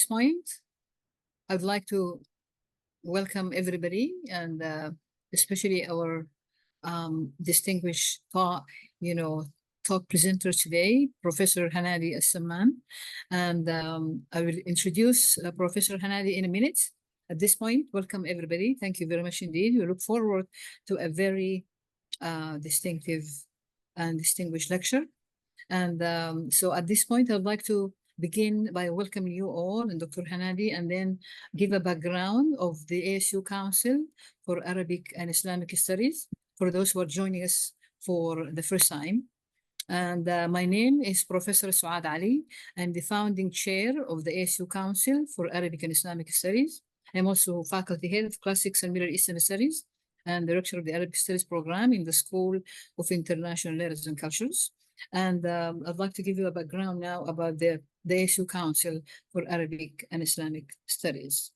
point, I'd like to welcome everybody, and especially our distinguished talk presenter today, Professor Hanadi Al-Samman. And I will introduce Professor Hanadi in a minute. At this point, welcome everybody. Thank you very much indeed. We look forward to a very distinctive and distinguished lecture. And so at this point, I'd like to begin by welcoming you all and Dr. Hanadi, and then give a background of the ASU Council for Arabic and Islamic Studies for those who are joining us for the first time. And my name is Professor Souad Ali. I'm the founding chair of the ASU Council for Arabic and Islamic Studies. I'm also faculty head of Classics and Middle Eastern Studies and director of the Arabic Studies program in the School of International Letters and Cultures. And I'd like to give you a background now about the ASU Council for Arabic and Islamic Studies.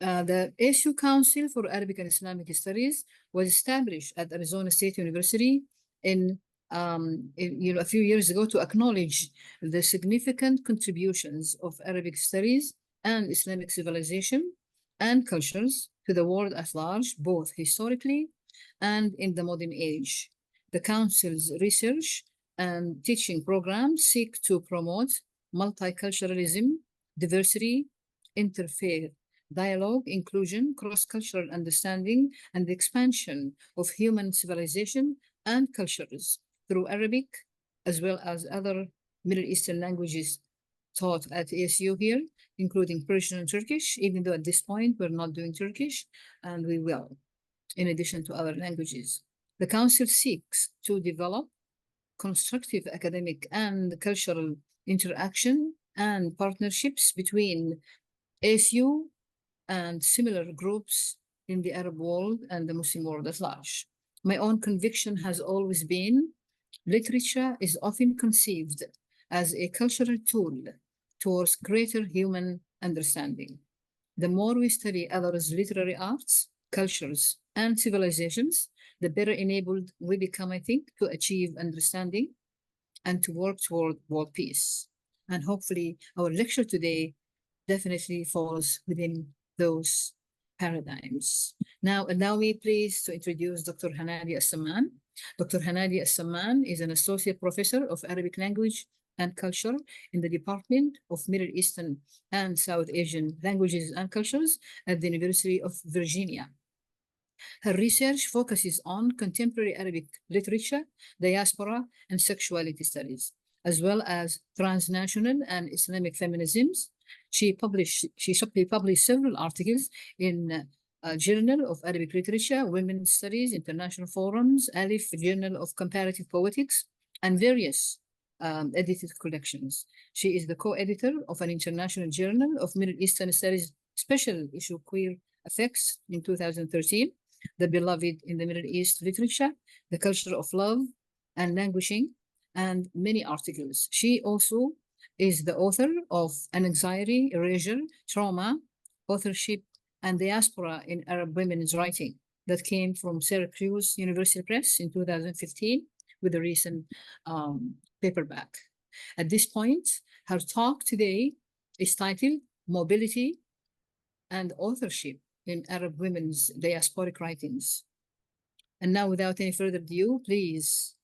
The ASU Council for Arabic and Islamic Studies was established at Arizona State University in a few years ago to acknowledge the significant contributions of Arabic studies and Islamic civilization and cultures to the world at large, both historically and in the modern age. The Council's research and teaching programs seek to promote multiculturalism, diversity, interfaith dialogue, inclusion, cross-cultural understanding, and the expansion of human civilization and cultures through Arabic, as well as other Middle Eastern languages taught at ASU here, including Persian and Turkish, even though at this point we're not doing Turkish, and we will, in addition to other languages. The Council seeks to develop constructive academic and cultural interaction and partnerships between ASU and similar groups in the Arab world and the Muslim world at large. My own conviction has always been literature is often conceived as a cultural tool towards greater human understanding. The more we study others' literary arts, cultures, and civilizations, the better enabled we become, I think, to achieve understanding and to work toward world peace. And hopefully our lecture today definitely falls within those paradigms. Now, allow me please to introduce Dr. Hanadi Al-Samman. Dr. Hanadi Al-Samman is an associate professor of Arabic language and culture in the Department of Middle Eastern and South Asian Languages and Cultures at the University of Virginia. Her research focuses on contemporary Arabic literature, diaspora, and sexuality studies, as well as transnational and Islamic feminisms. She published several articles in Journal of Arabic Literature, Women's Studies, International Forums, Alif, Journal of Comparative Poetics, and various edited collections. She is the co-editor of an international journal of Middle Eastern Studies special issue Queer Effects in 2013, The Beloved in the Middle East Literature, The Culture of Love and Languishing, and many articles. She also is the author of An Anxiety, Erasure, Trauma, Authorship, and Diaspora in Arab Women's Writing that came from Syracuse University Press in 2015 with a recent paperback. At this point, her talk today is titled Mobility and Authorship in Arab Women's Diasporic Writings. And now, without any further ado, please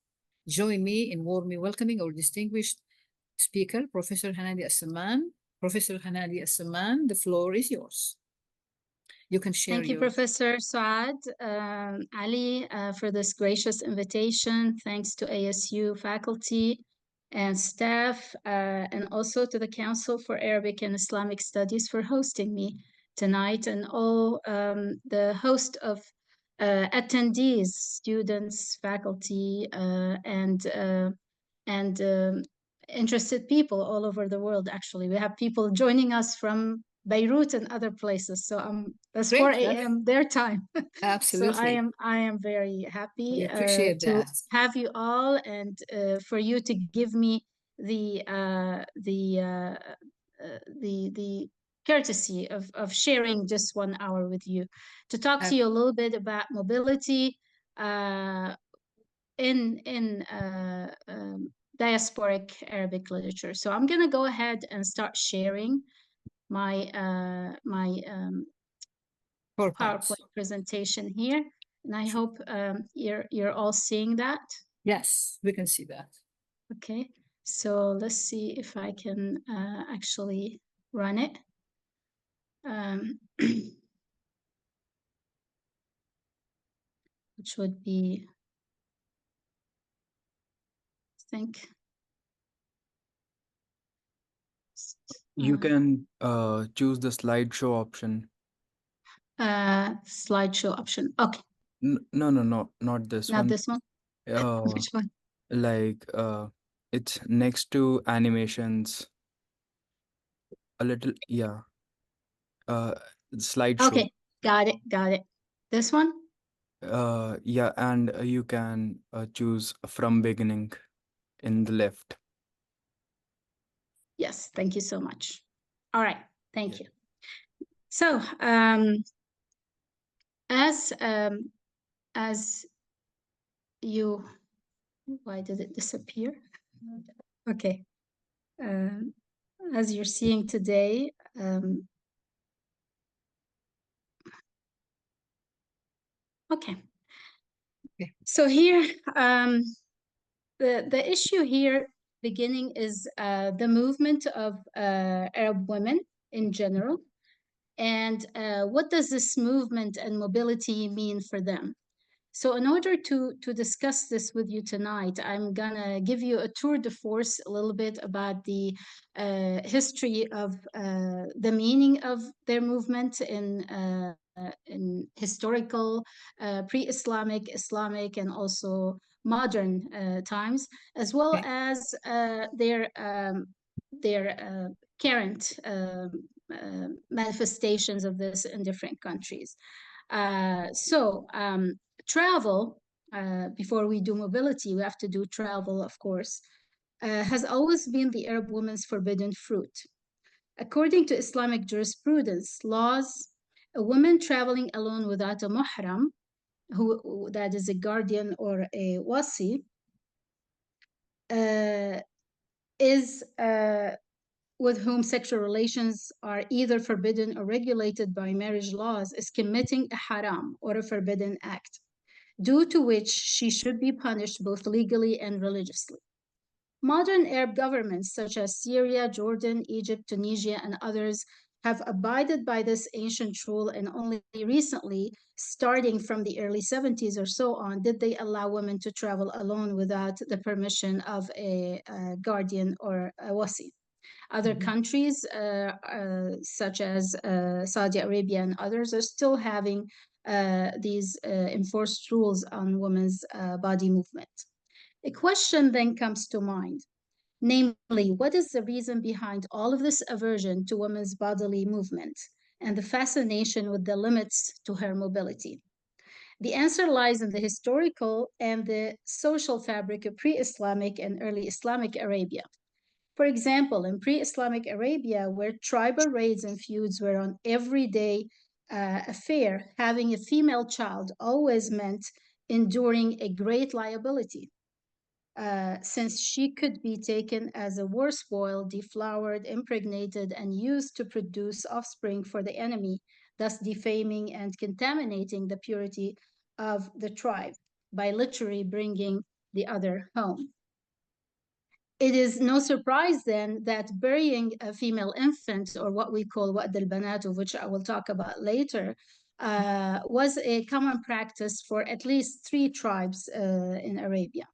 join me in warmly welcoming our distinguished speaker, Professor Hanadi Al-Samman. Professor Hanadi Al-Samman, the floor is yours. You can share. Thank you, Professor Souad Ali, for this gracious invitation. Thanks to ASU faculty and staff, and also to the Council for Arabic and Islamic Studies for hosting me tonight, and all the host of attendees, students, faculty, and interested people all over the world. Actually, we have people joining us from Beirut and other places. So that's Great. 4 a.m. their time. Absolutely. So I am very happy we appreciate to have you all, and for you to give me the courtesy of sharing just 1 hour with you to talk to you a little bit about mobility in diasporic Arabic literature. So I'm going to go ahead and start sharing my PowerPoint presentation here, and I hope you're all seeing that. Yes, we can see that. Okay, so let's see if I can actually run it. Which would be, I think. You can choose the slideshow option. Slideshow option. Okay. No, not this one. Not this one. Which one? Like it's next to animations. A little, yeah. Slideshow. Okay, got it. This one? Yeah, and you can choose from beginning in the left. Yes, thank you so much. All right, thank you. So, as you, why did it disappear? Okay. As you're seeing today, okay. So here, the issue here beginning is the movement of Arab women in general. And what does this movement and mobility mean for them? So in order to discuss this with you tonight, I'm gonna give you a tour de force a little bit about the history of the meaning of their movement in historical, pre-Islamic, Islamic, and also modern times, as well as their current manifestations of this in different countries. Travel, before we do mobility, we have to do travel, of course, has always been the Arab woman's forbidden fruit. According to Islamic jurisprudence laws, a woman traveling alone without a muhram, that is a guardian or a wasi, is with whom sexual relations are either forbidden or regulated by marriage laws, is committing a haram or a forbidden act, due to which she should be punished both legally and religiously. Modern Arab governments such as Syria, Jordan, Egypt, Tunisia, and others have abided by this ancient rule, and only recently, starting from the early 70s or so on, did they allow women to travel alone without the permission of a guardian or a wasi. Other countries, such as Saudi Arabia and others, are still having these enforced rules on women's body movement. A question then comes to mind, namely, what is the reason behind all of this aversion to women's bodily movement and the fascination with the limits to her mobility? The answer lies in the historical and the social fabric of pre-Islamic and early Islamic Arabia. For example, in pre-Islamic Arabia, where tribal raids and feuds were an everyday affair, having a female child always meant enduring a great liability, since she could be taken as a war spoil, deflowered, impregnated, and used to produce offspring for the enemy, thus defaming and contaminating the purity of the tribe by literally bringing the other home. It is no surprise then that burying a female infant, or what we call wa'd al-banat, of which I will talk about later, was a common practice for at least 3 tribes in Arabia.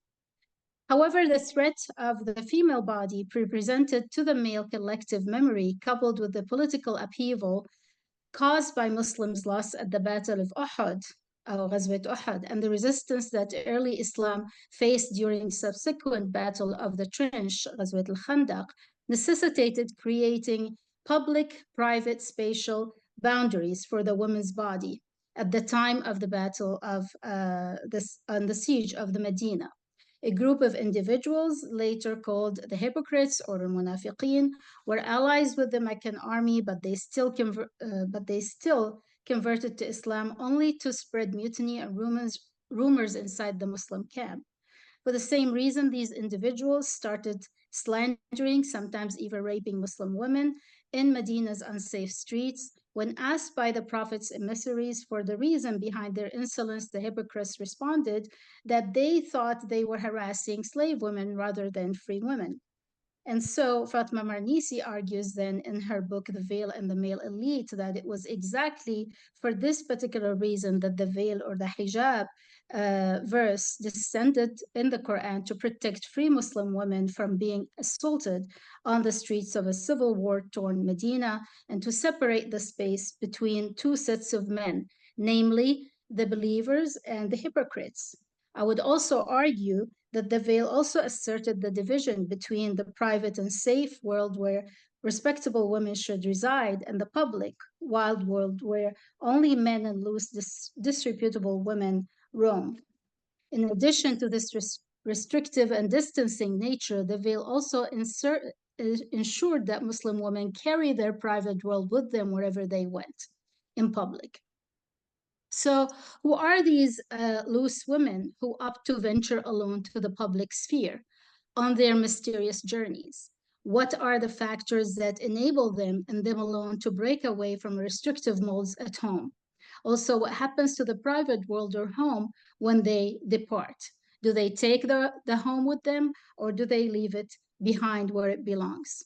However, the threat of the female body presented to the male collective memory, coupled with the political upheaval caused by Muslims' loss at the Battle of Uhud, Ghazwat Uhud, and the resistance that early Islam faced during subsequent Battle of the Trench, Ghazwat al-Khandaq, necessitated creating public, private, spatial boundaries for the woman's body at the time of the Battle of the Siege of the Medina. A group of individuals, later called the hypocrites or the munafiqeen, were allies with the Meccan army, but they still converted to Islam only to spread mutiny and rumors inside the Muslim camp. For the same reason, these individuals started slandering, sometimes even raping Muslim women in Medina's unsafe streets. When asked by the Prophet's emissaries for the reason behind their insolence, the hypocrites responded that they thought they were harassing slave women rather than free women. And so Fatma Marnisi argues then in her book, The Veil and the Male Elite, that it was exactly for this particular reason that the veil or the hijab verse descended in the Quran to protect free Muslim women from being assaulted on the streets of a civil war-torn Medina and to separate the space between two sets of men, namely the believers and the hypocrites. I would also argue that the veil also asserted the division between the private and safe world where respectable women should reside and the public, wild world where only men and loose, disreputable women roam. In addition to this restrictive and distancing nature, the veil also ensured that Muslim women carry their private world with them wherever they went in public. So, who are these loose women who opt to venture alone to the public sphere on their mysterious journeys? What are the factors that enable them and them alone to break away from restrictive molds at home? Also, what happens to the private world or home when they depart? Do they take the home with them or do they leave it behind where it belongs?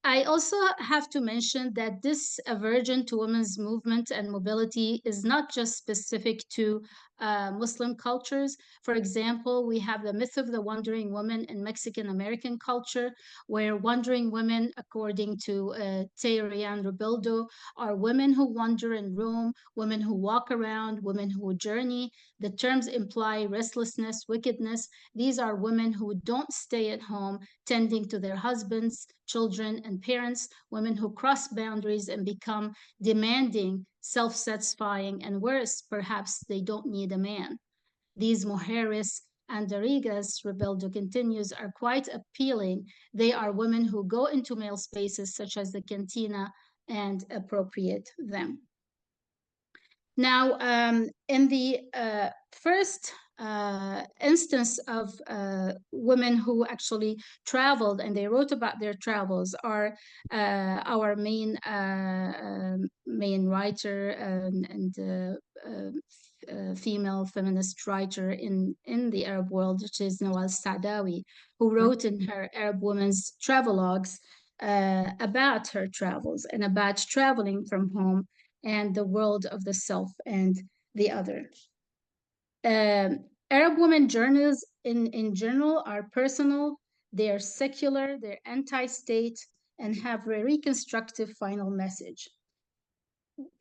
I also have to mention that this aversion to women's movement and mobility is not just specific to Muslim cultures. For example, we have the myth of the wandering woman in Mexican American culture, where wandering women, according to Teorian Rebildo, are women who wander and roam, women who walk around, women who journey. The terms imply restlessness, wickedness. These are women who don't stay at home tending to their husbands, children, and parents, women who cross boundaries and become demanding, self-satisfying, and worse, perhaps they don't need a man. These mujeres andarigas, Rebeldo continues, are quite appealing. They are women who go into male spaces such as the cantina and appropriate them. Now, in the first instance of women who actually traveled and they wrote about their travels are our main writer and female feminist writer in the Arab world, which is Nawal Saadawi, who wrote in her Arab Women's Travelogues about her travels and about traveling from home and the world of the self and the other. Arab women journals in general are personal, they are secular, they're anti-state, and have a reconstructive final message.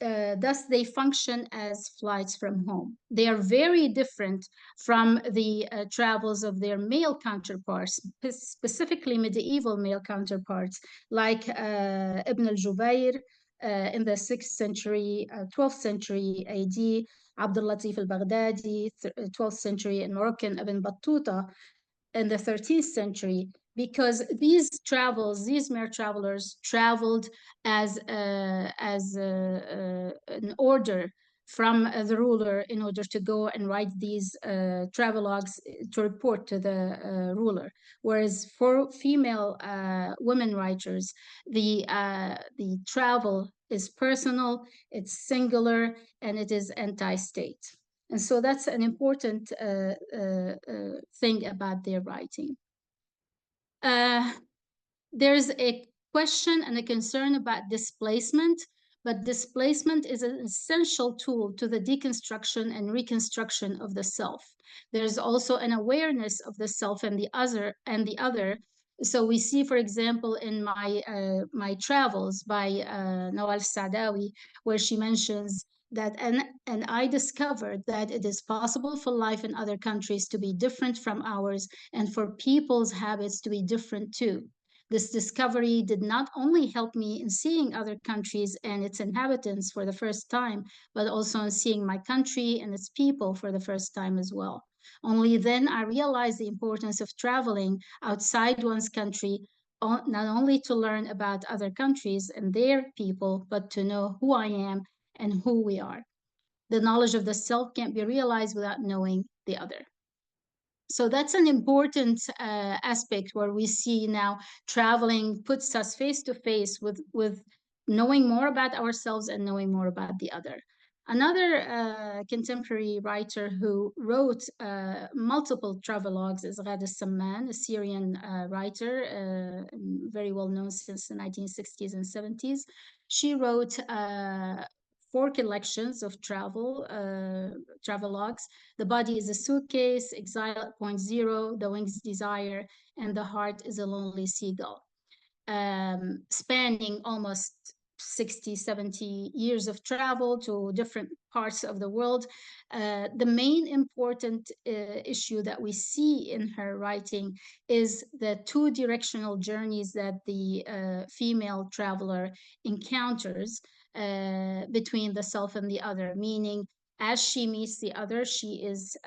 Thus, they function as flights from home. They are very different from the travels of their male counterparts, specifically medieval male counterparts, like Ibn al-Jubayr in the 6th century, 12th century AD, Abdul Latif al-Baghdadi, 12th century, and Moroccan Ibn Battuta in the 13th century, because these male travelers traveled as an order from the ruler in order to go and write these travelogues to report to the ruler. Whereas for female women writers, the travel is personal, it's singular, and it is anti-state. And so that's an important thing about their writing. There's a question and a concern about displacement, but displacement is an essential tool to the deconstruction and reconstruction of the self. There's also an awareness of the self and the other. So we see, for example, in my travels by Nawal Saadawi, where she mentions that and I discovered that it is possible for life in other countries to be different from ours and for people's habits to be different too. This discovery did not only help me in seeing other countries and its inhabitants for the first time, but also in seeing my country and its people for the first time as well. Only then I realized the importance of traveling outside one's country, not only to learn about other countries and their people, but to know who I am and who we are. The knowledge of the self can't be realized without knowing the other. So that's an important aspect where we see now traveling puts us face to face with knowing more about ourselves and knowing more about the other. Another contemporary writer who wrote multiple travelogues is Ghada Samman, a Syrian writer, very well known since the 1960s and 70s. She wrote 4 collections of travelogues. The body is a suitcase, exile at point zero, the wings desire, and the heart is a lonely seagull. Spanning almost 60, 70 years of travel to different parts of the world. The main important issue that we see in her writing is the 2-directional journeys that the female traveler encounters between the self and the other, meaning as she meets the other, she is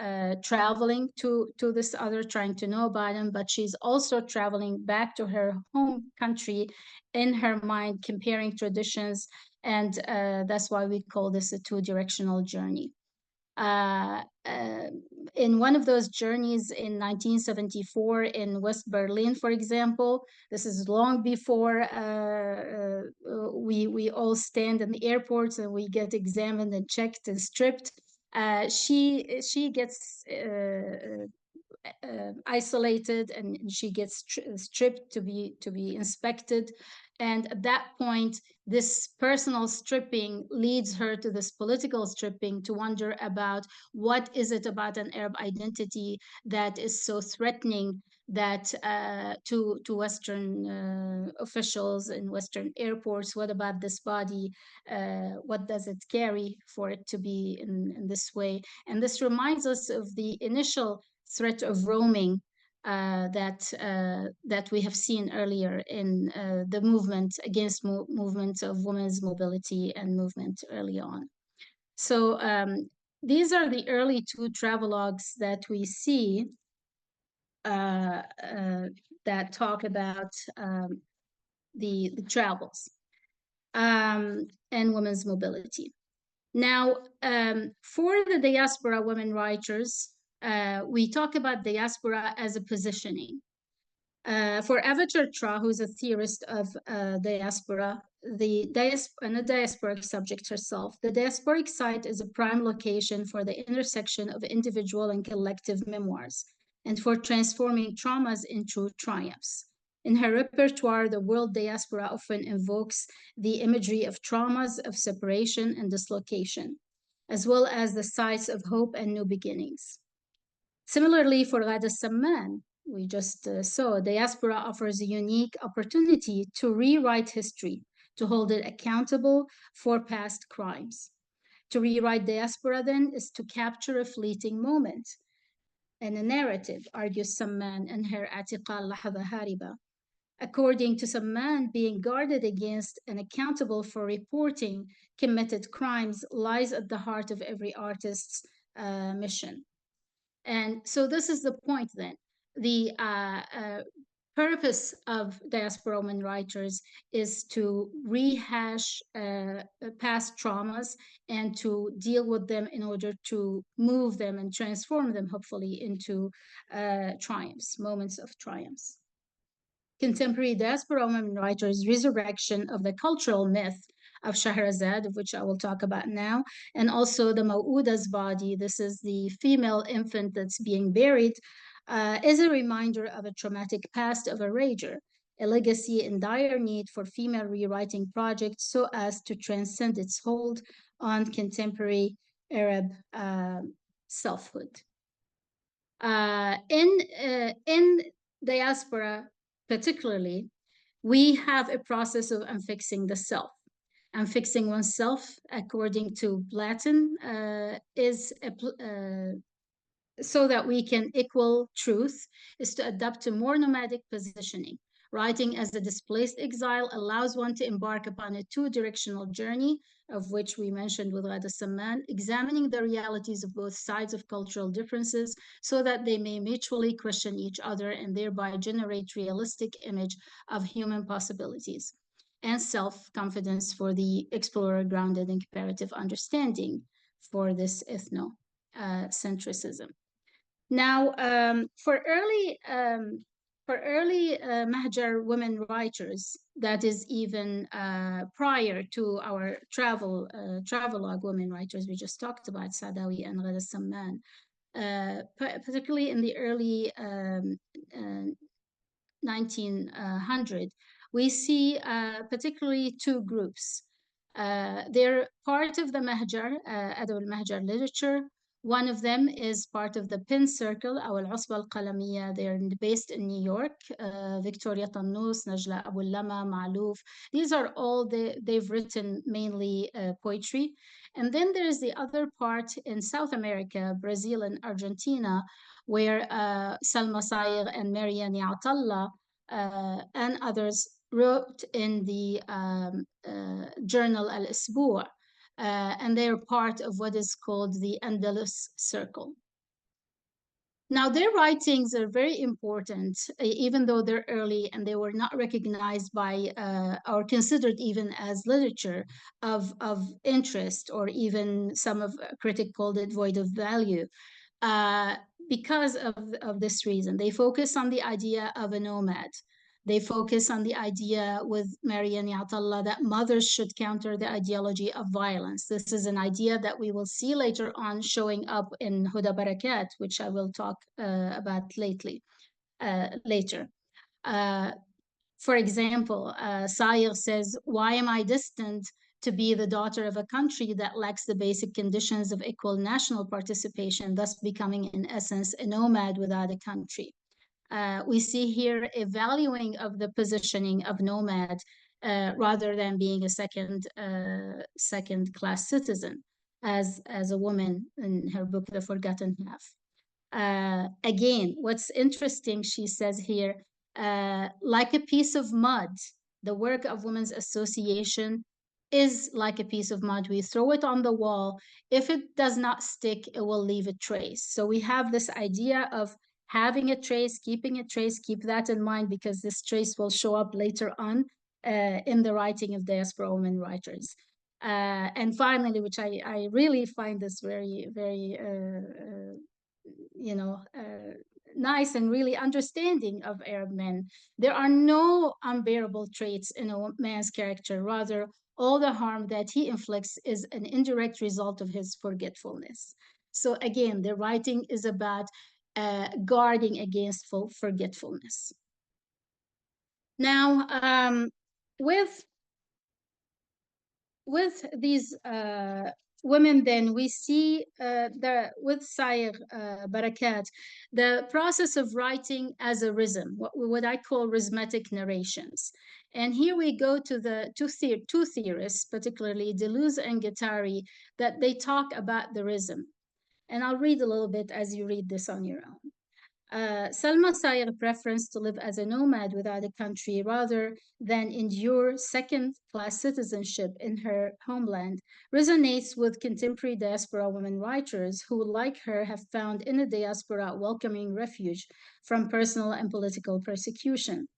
traveling to this other, trying to know about him, but she's also traveling back to her home country in her mind, comparing traditions, and that's why we call this a 2-directional journey. In one of those journeys in 1974 in West Berlin, for example, this is long before we all stand in the airports and we get examined and checked and stripped. She gets isolated and she gets stripped to be inspected, and at that point this personal stripping leads her to this political stripping, to wonder about what is it about an Arab identity that is so threatening that to Western officials in Western airports. What about this body? What does it carry for it to be in this way? And this reminds us of the initial threat of roaming that we have seen earlier in the movement against movement of women's mobility and movement early on. So these are the early 2 travelogues that we see that talk about the travels and women's mobility. Now, for the diaspora women writers, we talk about diaspora as a positioning. For Avatar Tra, who's a theorist of diaspora, and a diasporic subject herself, the diasporic site is a prime location for the intersection of individual and collective memoirs, and for transforming traumas into triumphs. In her repertoire, the world diaspora often invokes the imagery of traumas of separation and dislocation, as well as the sites of hope and new beginnings. Similarly, for Ghada Samman, we just saw, diaspora offers a unique opportunity to rewrite history, to hold it accountable for past crimes. To rewrite diaspora, then, is to capture a fleeting moment and a narrative, argues Samman in her Atiqal Lahadha Hariba. According to Samman, being guarded against and accountable for reporting committed crimes lies at the heart of every artist's mission. And so this is the point then. The purpose of diaspora women writers is to rehash past traumas and to deal with them in order to move them and transform them, hopefully, into triumphs, moments of triumphs. Contemporary diaspora women writers' resurrection of the cultural myth of Shahrazad, of which I will talk about now, and also the Maw'uda's body. This is the female infant that's being buried, is a reminder of a traumatic past of a rager, a legacy in dire need for female rewriting projects so as to transcend its hold on contemporary Arab selfhood. In diaspora, particularly, we have a process of unfixing the self. Unfixing oneself, according to Platon, is so that we can equal truth, is to adapt to more nomadic positioning. Writing as a displaced exile allows one to embark upon a 2-directional journey, of which we mentioned with Ghada Samman, examining the realities of both sides of cultural differences so that they may mutually question each other and thereby generate realistic image of human possibilities and self-confidence for the explorer grounded in comparative understanding for this ethnocentrism. Now, for early Mahjar women writers, that is even prior to our travelogue women writers we just talked about, Sadawi and Al-Samman, particularly in the early 1900, we see particularly two groups. They're part of the Mahjar, Adab al-Mahjar literature. One of them is part of the Pen Circle, أو العصبة القلمية. They're based in New York. Victoria Tannous, Najla Abu Lama, Ma'louf. These are all, they've written mainly poetry. And then there's the other part in South America, Brazil and Argentina, where Salma Saigh and Marianne Ya'tallah and others wrote in the journal Al-Isbu', and they are part of what is called the Andalus Circle. Now, their writings are very important, even though they're early and they were not recognized by or considered even as literature of interest, or even some of critics called it void of value. Because of this reason, they focus on the idea of a nomad. They focus on the idea with Marianne Ya'tallah that mothers should counter the ideology of violence. This is an idea that we will see later on showing up in Huda Barakat, which I will talk about later. For example, Saigh says, "Why am I destined to be the daughter of a country that lacks the basic conditions of equal national participation, thus becoming, in essence, a nomad without a country?" We see here a valuing of the positioning of nomad rather than being a second-class citizen, as a woman in her book, The Forgotten Half. Again, what's interesting, she says here, like a piece of mud, the work of Women's Association is like a piece of mud. We throw it on the wall. If it does not stick, it will leave a trace. So we have this idea of having a trace, keeping a trace. Keep that in mind, because this trace will show up later on in the writing of diaspora women writers. And finally, which I really find this very, very nice and really understanding of Arab men. There are no unbearable traits in a man's character. Rather, all the harm that he inflicts is an indirect result of his forgetfulness. So again, the writing is about guarding against forgetfulness. Now, with these women, then we see with Saigh Barakat, the process of writing as a rhythm, what I call rhythmic narrations. And here we go to the two theorists, particularly Deleuze and Guattari, that they talk about the rhythm. And I'll read a little bit as you read this on your own. Salma Saigh's preference to live as a nomad without a country rather than endure second-class citizenship in her homeland resonates with contemporary diaspora women writers who, like her, have found in the diaspora welcoming refuge from personal and political persecution.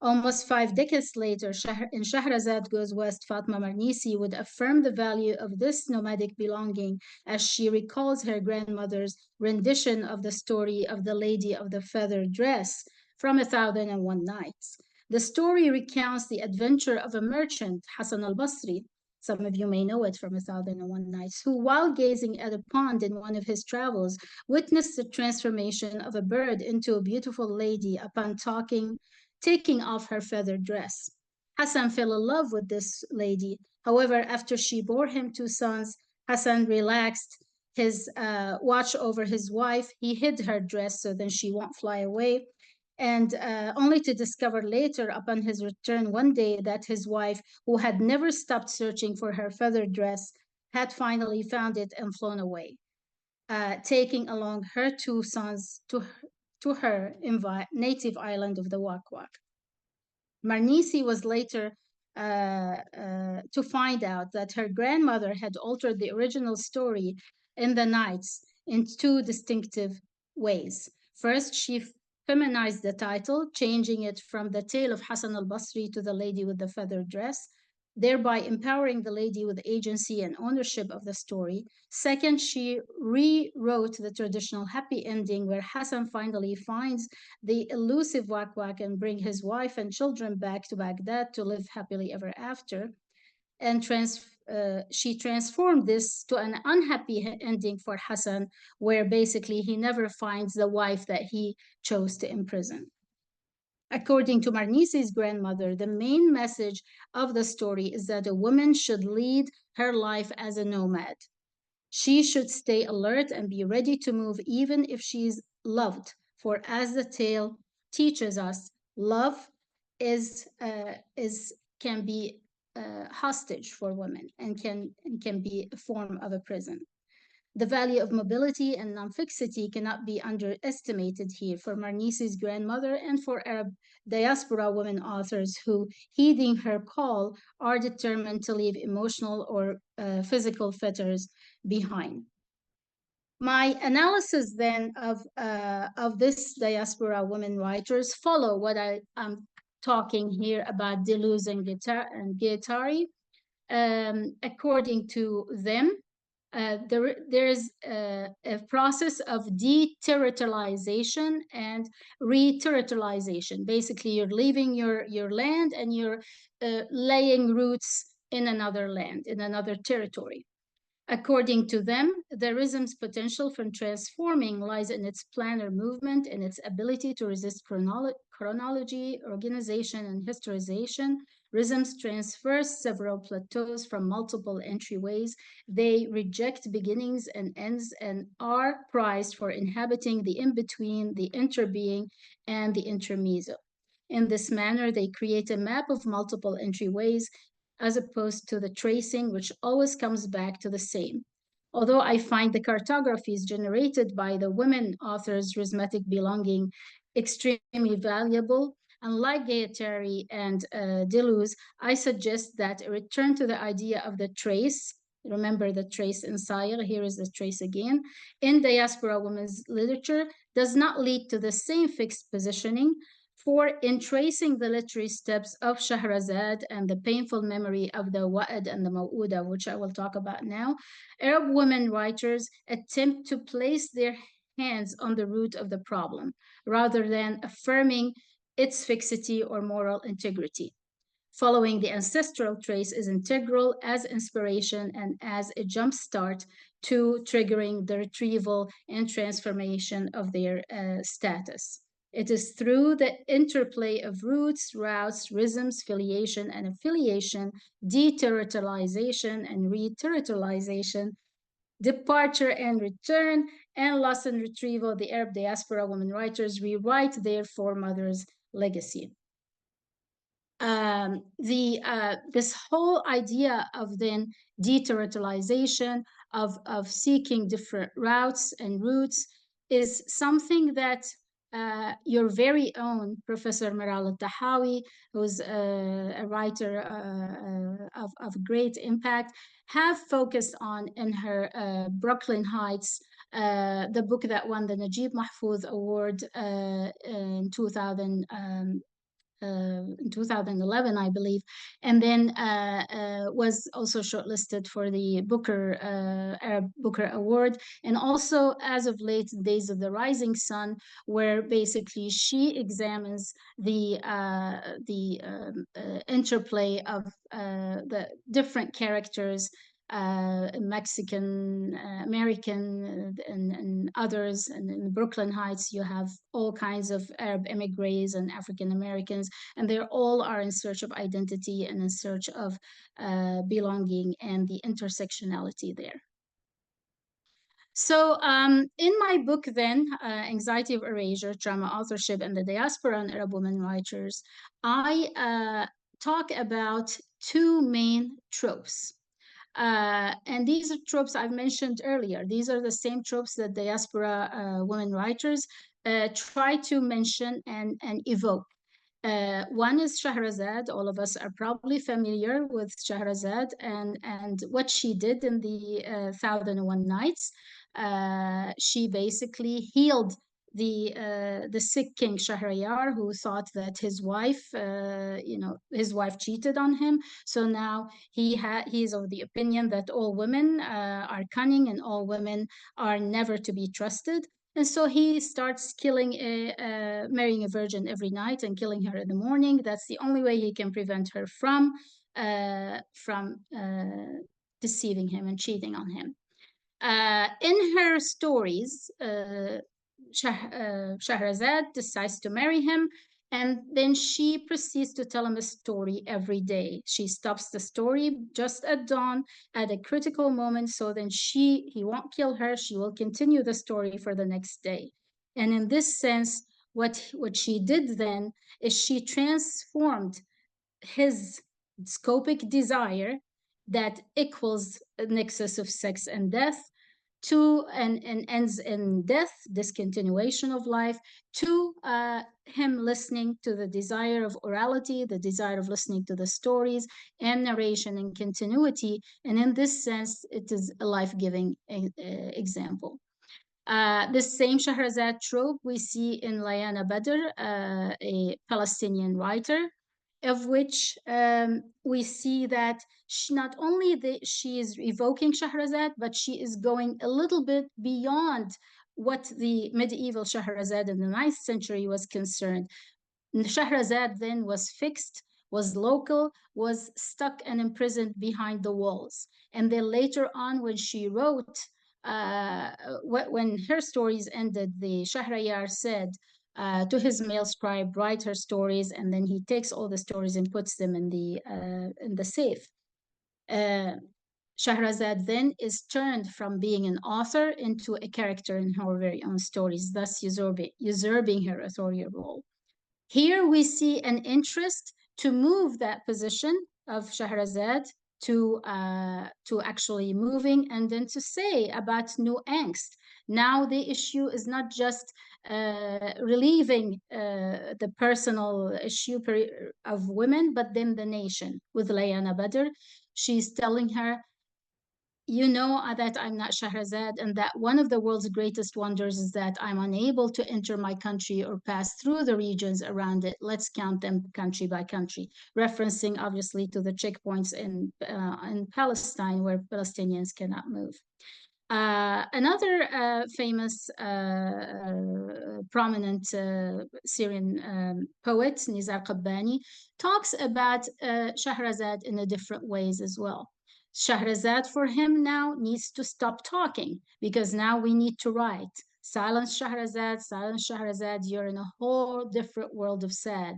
Almost 5 decades later, in Shahrazad Goes West, Fatma Marnisi would affirm the value of this nomadic belonging as she recalls her grandmother's rendition of the story of the Lady of the Feathered Dress from 1001 Nights. The story recounts the adventure of a merchant, Hassan al-Basri, some of you may know it from 1001 Nights, who, while gazing at a pond in one of his travels, witnessed the transformation of a bird into a beautiful lady upon taking off her feathered dress. Hassan fell in love with this lady. However, after she bore him 2 sons, Hassan relaxed his watch over his wife. He hid her dress so then she won't fly away. And only to discover later, upon his return one day, that his wife, who had never stopped searching for her feathered dress, had finally found it and flown away, taking along her 2 sons to her native island of the Wak-Wak. Marnisi was later to find out that her grandmother had altered the original story in the Nights in 2 distinctive ways. First, she feminized the title, changing it from the tale of Hassan al-Basri to the Lady with the Feathered Dress. thereby empowering the lady with agency and ownership of the story. Second, she rewrote the traditional happy ending where Hassan finally finds the elusive Wak and bring his wife and children back to Baghdad to live happily ever after. And she transformed this to an unhappy ending for Hassan, where basically he never finds the wife that he chose to imprison. According to Marnisi's grandmother, the main message of the story is that a woman should lead her life as a nomad. She should stay alert and be ready to move even if she is loved. For as the tale teaches us, love can be hostage for women and can be a form of a prison. The value of mobility and non-fixity cannot be underestimated here for Marnisi's grandmother and for Arab diaspora women authors who, heeding her call, are determined to leave emotional or physical fetters behind. My analysis then of this diaspora women writers follow what I'm talking here about Deleuze and Guattari. According to them, there's a process of deterritorialization and re-territorialization. Basically, you're leaving your land and you're laying roots in another land, in another territory. According to them, the rhythm's potential for transforming lies in its planar movement and its ability to resist chronology, organization, and historization. Rhythms traverse several plateaus from multiple entryways. They reject beginnings and ends and are prized for inhabiting the in-between, the interbeing, and the intermezzo. In this manner, they create a map of multiple entryways as opposed to the tracing, which always comes back to the same. Although I find the cartographies generated by the women authors' rhythmic belonging extremely valuable, unlike Guattari and Deleuze, I suggest that a return to the idea of the trace, remember the trace in Sayre, here is the trace again, in diaspora women's literature does not lead to the same fixed positioning, for in tracing the literary steps of Shahrazad and the painful memory of the Wa'ad and the Maw'uda, which I will talk about now, Arab women writers attempt to place their hands on the root of the problem, rather than affirming its fixity or moral integrity. Following the ancestral trace is integral as inspiration and as a jumpstart to triggering the retrieval and transformation of their status. It is through the interplay of roots, routes, rhythms, filiation, and affiliation, deterritorialization and re-territorialization, departure and return, and loss and retrieval, the Arab diaspora women writers rewrite their foremothers' legacy. This whole idea of then deterritorialization, of seeking different routes and routes, is something that your very own Professor Meral al-Tahawi, who's a writer of great impact, have focused on in her Brooklyn Heights, the book that won the Najib Mahfouz Award in 2011, I believe, and then was also shortlisted for the Arab Booker Award, and also as of late, Days of the Rising Sun, where basically she examines the interplay of the different characters, Mexican, American, and others. And in Brooklyn Heights, you have all kinds of Arab immigrants and African Americans, and they all are in search of identity and in search of belonging and the intersectionality there. So in my book then, Anxiety of Erasure, Trauma Authorship and the Diaspora and Arab Women Writers, I talk about two main tropes. And these are tropes I've mentioned earlier. These are the same tropes that diaspora women writers try to mention and evoke. One is Shahrazad. All of us are probably familiar with Shahrazad and what she did in the 1001 Nights. She basically healed the sick king Shahryar, who thought that his wife, his wife cheated on him. So now he's of the opinion that all women are cunning and all women are never to be trusted. And so he starts marrying a virgin every night and killing her in the morning. That's the only way he can prevent her from deceiving him and cheating on him. In her stories, Shahrazad decides to marry him, and then she proceeds to tell him a story every day. She stops the story just at dawn at a critical moment, so then he won't kill her. She will continue the story for the next day. And in this sense, what she did then is she transformed his scopic desire that equals a nexus of sex and death to and ends in death, discontinuation of life, to him listening to the desire of orality, the desire of listening to the stories and narration and continuity. And in this sense, it is a life-giving example. This same Shahrazad trope we see in Layana Badr, a Palestinian writer, of which we see that not only she is evoking Shahrazad, but she is going a little bit beyond what the medieval Shahrazad in the 9th century was concerned. Shahrazad then was fixed, was local, was stuck and imprisoned behind the walls. And then later on, when she wrote, when her stories ended, the Shahriyar said to his male scribe, write her stories, and then he takes all the stories and puts them in the safe. Shahrazad then is turned from being an author into a character in her very own stories, thus usurping her authorial role. Here we see an interest to move that position of Shahrazad to actually moving and then to say about new angst. Now the issue is not just relieving the personal issue of women, but then the nation. With Layana Badr, she's telling her, you know that I'm not Shahrazad, and that one of the world's greatest wonders is that I'm unable to enter my country or pass through the regions around it. Let's count them country by country, referencing obviously to the checkpoints in Palestine where Palestinians cannot move. Another famous, prominent Syrian poet, Nizar Qabbani, talks about Shahrazad in a different ways as well. Shahrazad for him now needs to stop talking because now we need to write. Silence Shahrazad, you're in a whole different world of sad.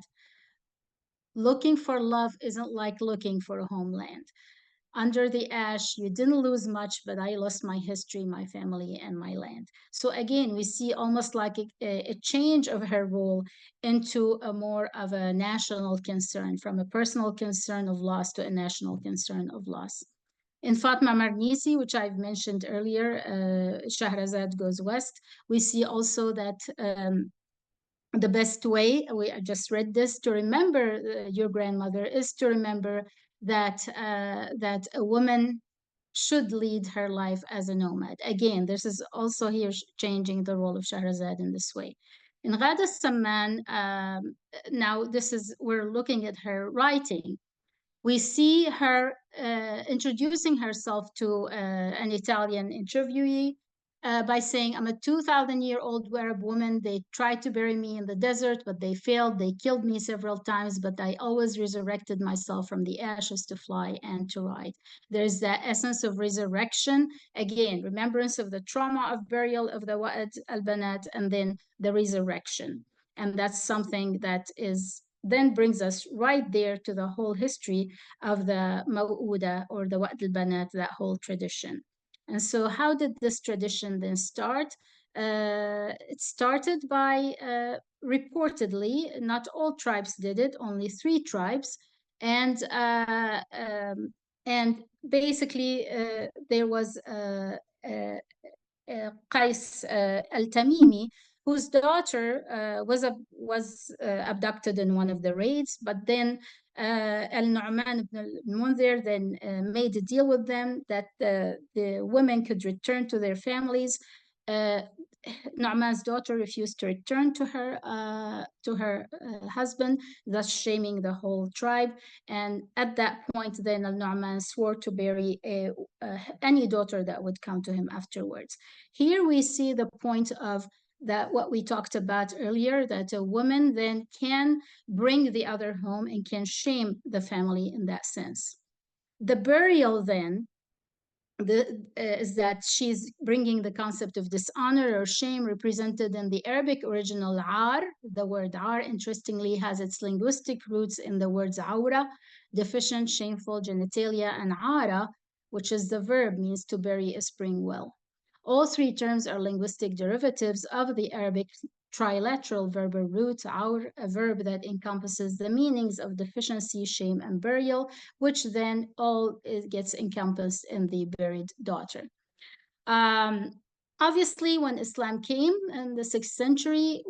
Looking for love isn't like looking for a homeland. Under the ash, you didn't lose much, but I lost my history, my family, and my land. So again, we see almost like a change of her role into a more of a national concern, from a personal concern of loss to a national concern of loss. In Fatma Marnisi, which I've mentioned earlier, Shahrazad Goes West, we see also that the best way, I just read this, to remember your grandmother is to remember that that a woman should lead her life as a nomad. Again, this is also here changing the role of Shahrazad in this way. In Ghada Samman, now we're looking at her writing. We see her introducing herself to an Italian interviewee by saying, I'm a 2,000-year-old Arab woman. They tried to bury me in the desert, but they failed. They killed me several times, but I always resurrected myself from the ashes to fly and to ride. There's that essence of resurrection. Again, remembrance of the trauma of burial of the Wa'ad al-Banat, and then the resurrection. And that's something that then brings us right there to the whole history of the Maw'uda or the Wa'd al-Banat, that whole tradition. And so how did this tradition then start? It started by, reportedly, not all tribes did it, only 3 tribes. And basically there was CAIS al-Tamimi, whose daughter was abducted in one of the raids, but then Al-Nu'man ibn al-Munzir then made a deal with them that the women could return to their families Nu'man's daughter refused to return to her husband, thus shaming the whole tribe. And at that point, then Nu'man swore to bury any daughter that would come to him afterwards. Here we see the point of that what we talked about earlier, that a woman then can bring the other home and can shame the family in that sense. The burial then is that she's bringing the concept of dishonor or shame represented in the Arabic original ar. The word ar, interestingly, has its linguistic roots in the words aura, deficient, shameful, genitalia, and ara, which is the verb, means to bury a spring well. All three terms are linguistic derivatives of the Arabic trilateral verbal root, aur, a verb that encompasses the meanings of deficiency, shame, and burial, which then all gets encompassed in the buried daughter. Obviously, when Islam came in the 6th century,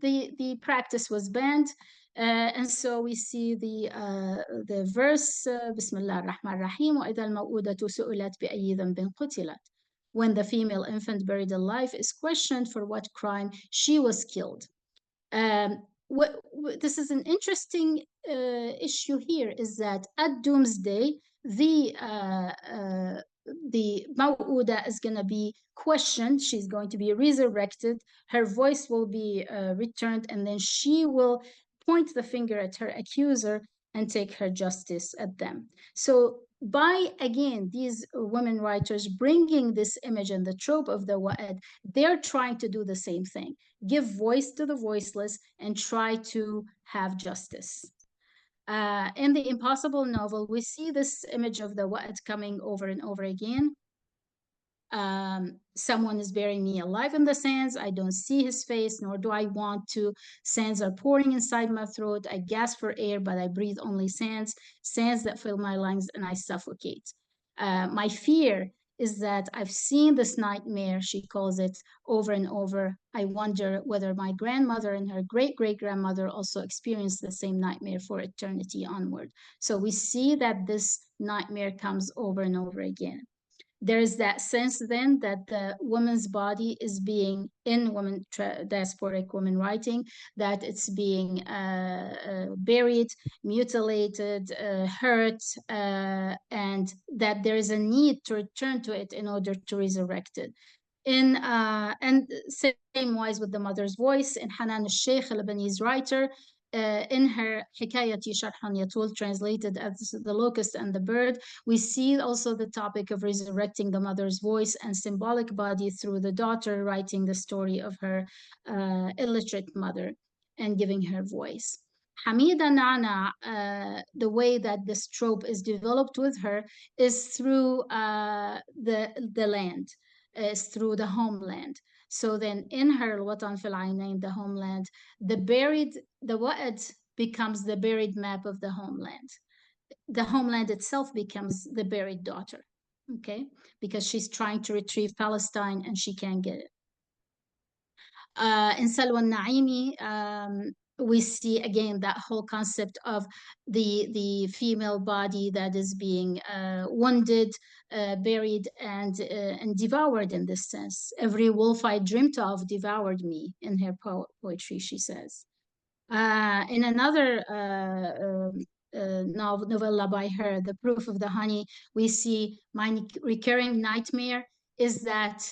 the practice was banned. And so we see the verse, Bismillah ar-Rahman ar-Rahim, وَإِذَا الْمَوْءُودَةُ سُئِلَتْ بِأَيِّ ذَنْبٍ قُتِلَتْ. When the female infant buried alive is questioned for what crime she was killed. This is an interesting issue here, is that at doomsday, the Maw'uda is going to be questioned. She's going to be resurrected. Her voice will be returned, and then she will point the finger at her accuser and take her justice at them. So by, again, these women writers bringing this image and the trope of the wa'ad, they're trying to do the same thing, give voice to the voiceless and try to have justice. In the Impossible novel, we see this image of the wa'ad coming over and over again. Someone is burying me alive in the sands. I don't see his face, nor do I want to. Sands are pouring inside my throat. I gasp for air, but I breathe only sands that fill my lungs, and I suffocate. My fear is that I've seen this nightmare, she calls it, over and over. I wonder whether my grandmother and her great-great-grandmother also experienced the same nightmare for eternity onward. So we see that this nightmare comes over and over again. There is that sense then that the woman's body is being, in diasporic women writing, that it's being buried, mutilated, hurt, and that there is a need to return to it in order to resurrect it. And same wise with the mother's voice. In Hanan al-Sheikh, a Lebanese writer, in her Hikayati Sharhan Yatul, translated as The Locust and the Bird, we see also the topic of resurrecting the mother's voice and symbolic body through the daughter writing the story of her illiterate mother and giving her voice. Hamida Nana, the way that this trope is developed with her is through the land, is through the homeland. So then in her Watan fil Aynain, the homeland, the wa'ad becomes the buried map of the homeland. The homeland itself becomes the buried daughter, okay? Because she's trying to retrieve Palestine and she can't get it. In Salwa Naimi, we see again that whole concept of the female body that is being wounded, buried, and devoured in this sense. Every wolf I dreamt of devoured me, in her poetry, she says. In another novella by her, The Proof of the Honey, we see my recurring nightmare is that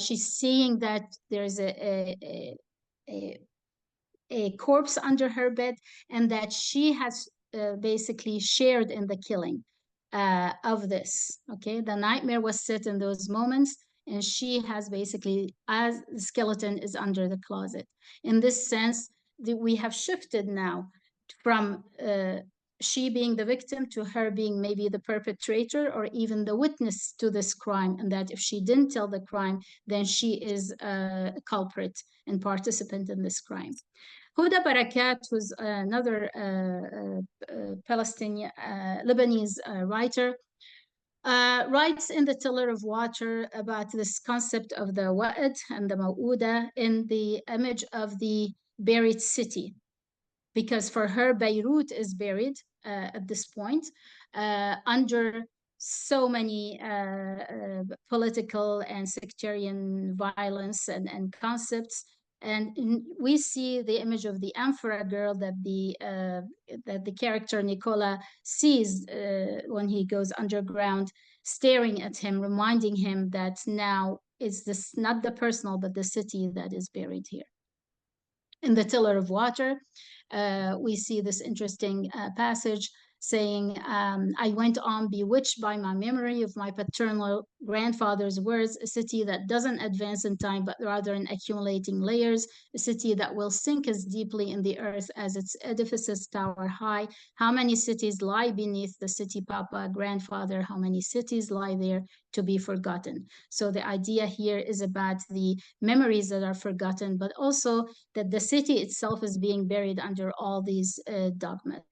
she's seeing that there's a corpse under her bed, and that she has basically shared in the killing of this. Okay, the nightmare was set in those moments, and she has basically, as the skeleton is under the closet. In this sense, we have shifted now from she being the victim to her being maybe the perpetrator or even the witness to this crime, and that if she didn't tell the crime, then she is a culprit and participant in this crime. Huda Barakat, who's another Palestinian, Lebanese writer, writes in The Tiller of Water about this concept of the wa'ad and the maw'uda in the image of the buried city. Because for her, Beirut is buried at this point under so many political and sectarian violence and concepts. And we see the image of the amphora girl that the character Nicola sees when he goes underground, staring at him, reminding him that now it's this not the personal but the city that is buried here. In the Tiller of Water, we see this interesting passage saying, I went on bewitched by my memory of my paternal grandfather's words, a city that doesn't advance in time, but rather in accumulating layers, a city that will sink as deeply in the earth as its edifices tower high. How many cities lie beneath the city, Papa, grandfather? How many cities lie there to be forgotten? So the idea here is about the memories that are forgotten, but also that the city itself is being buried under all these dogmas.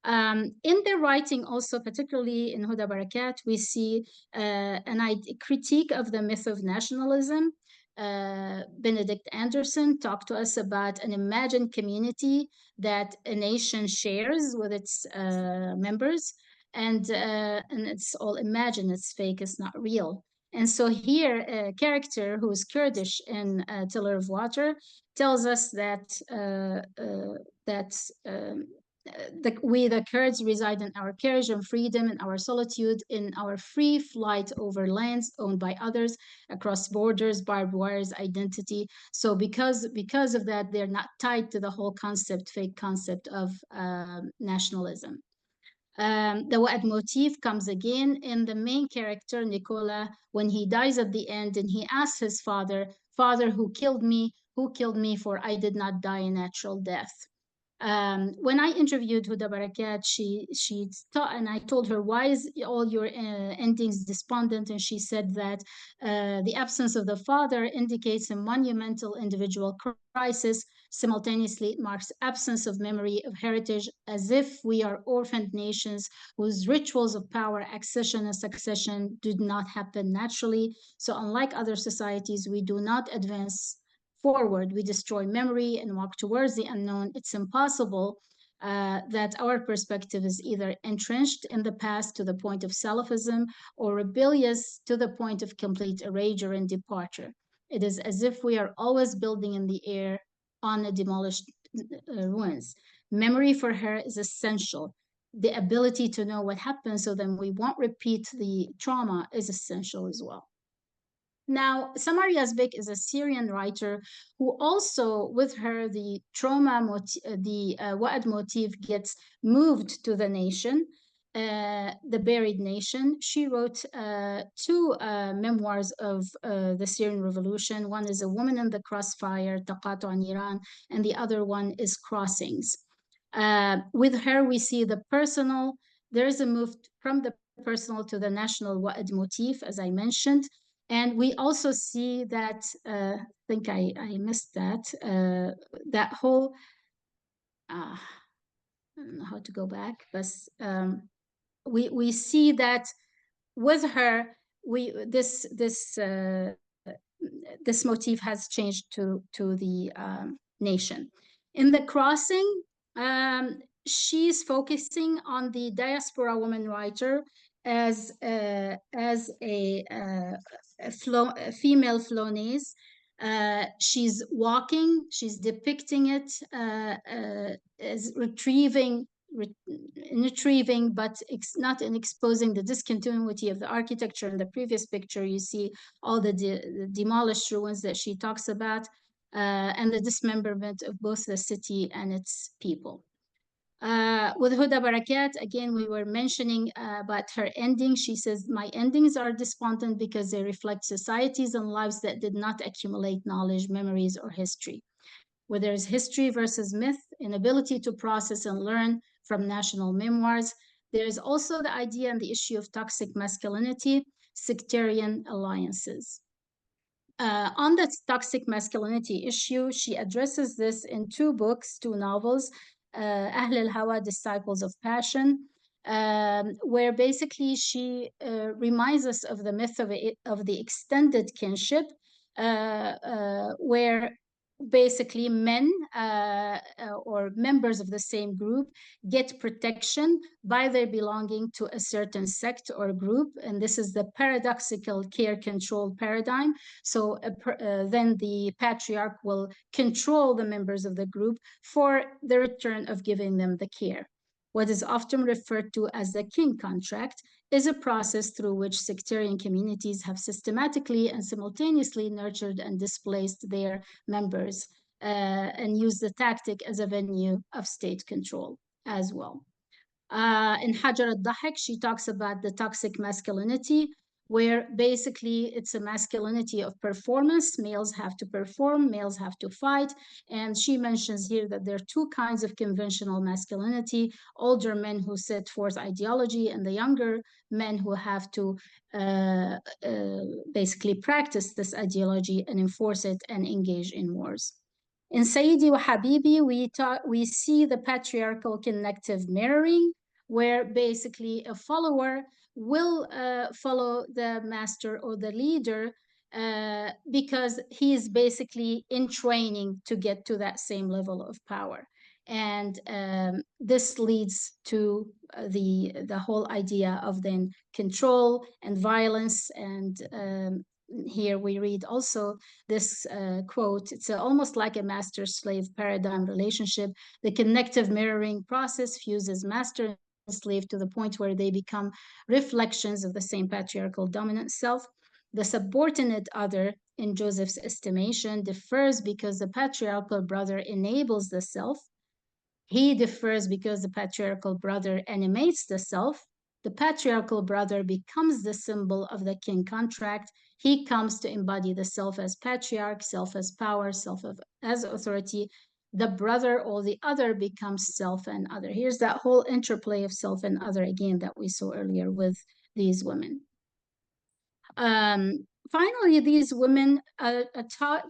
In their writing also, particularly in Huda Barakat, we see a critique of the myth of nationalism. Benedict Anderson talked to us about an imagined community that a nation shares with its members, and it's all imagined, it's fake, it's not real. And so here, a character who is Kurdish in Tiller of Water tells us that we, the Kurds, reside in our courage and freedom, in our solitude, in our free flight over lands owned by others, across borders, barbed wires, identity. So because of that, they're not tied to the whole concept, fake concept of nationalism. The Wa'ad motif comes again in the main character, Nicola, when he dies at the end and he asks his father, Father, who killed me? Who killed me? For I did not die a natural death. When I interviewed Huda Barakat, she thought, and I told her, why is all your endings despondent? And she said that the absence of the father indicates a monumental individual crisis. Simultaneously, it marks absence of memory of heritage, as if we are orphaned nations whose rituals of power, accession and succession did not happen naturally. So unlike other societies, we do not advance forward, we destroy memory and walk towards the unknown. It's impossible that our perspective is either entrenched in the past to the point of Salafism or rebellious to the point of complete erasure and departure. It is as if we are always building in the air on a demolished ruins. Memory for her is essential. The ability to know what happened so then we won't repeat the trauma is essential as well. Now, Samar Yazbek is a Syrian writer who also, with her, the trauma, the Wa'ad motif gets moved to the nation, the buried nation. She wrote two memoirs of the Syrian revolution. One is A Woman in the Crossfire, Taqatu an Iran, and the other one is Crossings. With her, we see the personal. There is a move from the personal to the national Wa'ad motif, as I mentioned. And we also see that, I think I missed that, that whole, I don't know how to go back, but we see that with her, this motif has changed to the nation. In The Crossing, she's focusing on the diaspora woman writer as a female Flonese. She's walking, she's depicting it as retrieving, but not in exposing the discontinuity of the architecture. In the previous picture, you see all the demolished ruins that she talks about, and the dismemberment of both the city and its people. With Huda Barakat, again, we were mentioning about her ending. She says, my endings are despondent because they reflect societies and lives that did not accumulate knowledge, memories, or history. Where there is history versus myth, inability to process and learn from national memoirs, there is also the idea and the issue of toxic masculinity, sectarian alliances. On the toxic masculinity issue, she addresses this in two books, two novels, Ahl al-Hawa, Disciples of Passion, where basically she reminds us of the myth of the extended kinship, where basically men or members of the same group get protection by their belonging to a certain sect or group, and this is the paradoxical care control paradigm. So then the patriarch will control the members of the group for the return of giving them the care. What is often referred to as the king contract is a process through which sectarian communities have systematically and simultaneously nurtured and displaced their members and used the tactic as a venue of state control as well. In Hajar al-Dahak, she talks about the toxic masculinity, where basically it's a masculinity of performance. Males have to perform, males have to fight. And she mentions here that there are two kinds of conventional masculinity: older men who set forth ideology, and the younger men who have to basically practice this ideology and enforce it and engage in wars. In Sayyidi wa Habibi, we see the patriarchal connective mirroring, where basically a follower will follow the master or the leader because he is basically in training to get to that same level of power. And this leads to the whole idea of then control and violence. And here we read also this quote: it's almost like a master-slave paradigm relationship. The connective mirroring process fuses master slave to the point where they become reflections of the same patriarchal dominant self. The subordinate other, in Joseph's estimation, differs because the patriarchal brother enables the self. He differs because the patriarchal brother animates the self. The patriarchal brother becomes the symbol of the king contract. He comes to embody the self as patriarch, self as power, self as authority. The brother or the other becomes self and other. Here's that whole interplay of self and other again that we saw earlier with these women. Finally, these women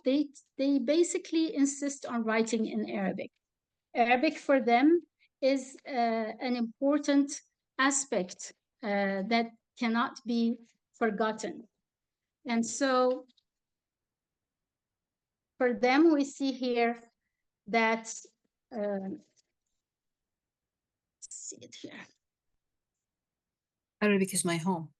they basically insist on writing in Arabic. Arabic for them is an important aspect that cannot be forgotten. And so for them, we see here that, let's see it here. Arabic is my home.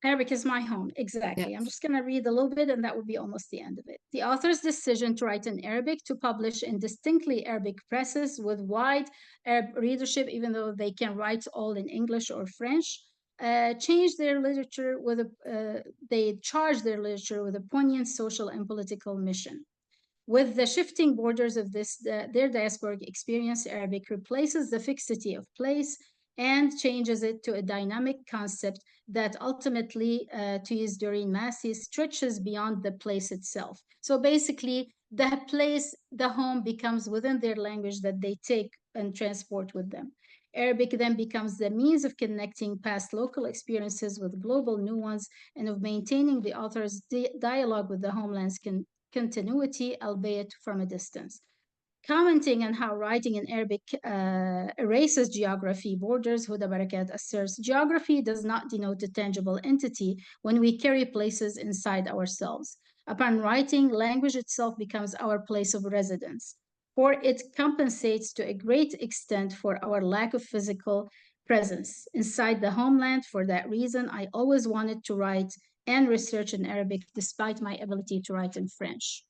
Arabic is my home, exactly. Yeah. I'm just going to read a little bit, and that would be almost the end of it. The author's decision to write in Arabic, to publish in distinctly Arabic presses with wide Arab readership, even though they can write all in English or French, changed their literature with they charged their literature with a poignant social and political mission. With the shifting borders of their diasporic experience, Arabic replaces the fixity of place and changes it to a dynamic concept that ultimately, to use Doreen Massey, stretches beyond the place itself. So basically, the place, the home, becomes within their language that they take and transport with them. Arabic then becomes the means of connecting past local experiences with global new ones and of maintaining the author's dialogue with the homeland's continuity, albeit from a distance. Commenting on how writing in Arabic erases geography borders, Huda Barakat asserts, geography does not denote a tangible entity when we carry places inside ourselves. Upon writing, language itself becomes our place of residence, for it compensates to a great extent for our lack of physical presence inside the homeland. For that reason, I always wanted to write and research in Arabic despite my ability to write in French.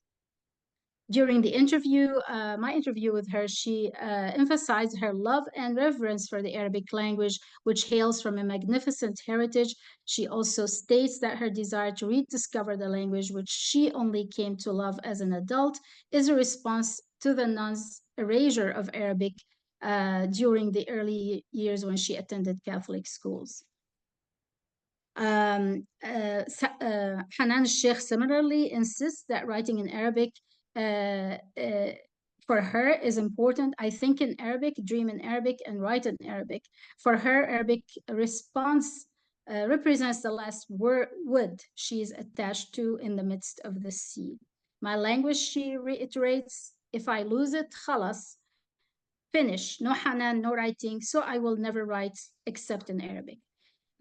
During the interview, my interview with her, she emphasized her love and reverence for the Arabic language, which hails from a magnificent heritage. She also states that her desire to rediscover the language, which she only came to love as an adult, is a response to the nuns' erasure of Arabic during the early years when she attended Catholic schools. Hanan Sheikh similarly insists that writing in Arabic for her is important. I think in Arabic, dream in Arabic, and write in Arabic. For her, Arabic response represents the last wood she is attached to in the midst of the sea. My language, she reiterates, if I lose it, khalas, finish, no Hanan, no writing, so I will never write except in Arabic.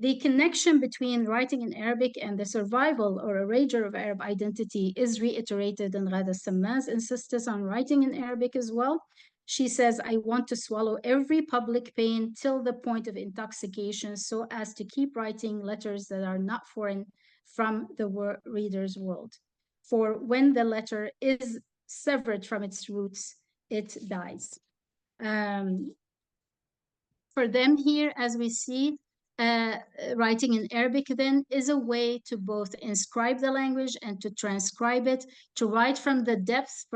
The connection between writing in Arabic and the survival or erasure of Arab identity is reiterated in Ghada Samman's insistence on writing in Arabic as well. She says, I want to swallow every public pain till the point of intoxication so as to keep writing letters that are not foreign from the reader's world. For when the letter is severed from its roots, it dies. For them here, as we see, writing in Arabic then is a way to both inscribe the language and to transcribe it, to write from the depth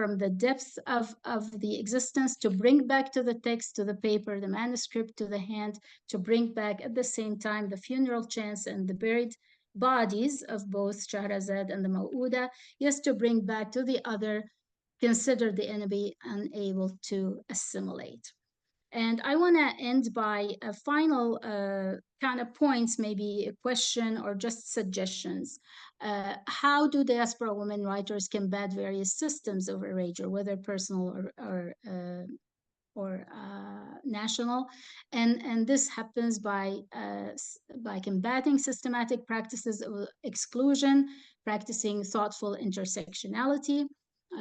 of the existence, to bring back to the text, to the paper, the manuscript, to the hand, to bring back at the same time the funeral chants and the buried bodies of both Shahrazad and the Maw'uda, yes, to bring back to the other, consider the enemy unable to assimilate. And I want to end by a final kind of points, maybe a question or just suggestions. How do diaspora women writers combat various systems of erasure, whether personal or national? And this happens by combating systematic practices of exclusion, practicing thoughtful intersectionality,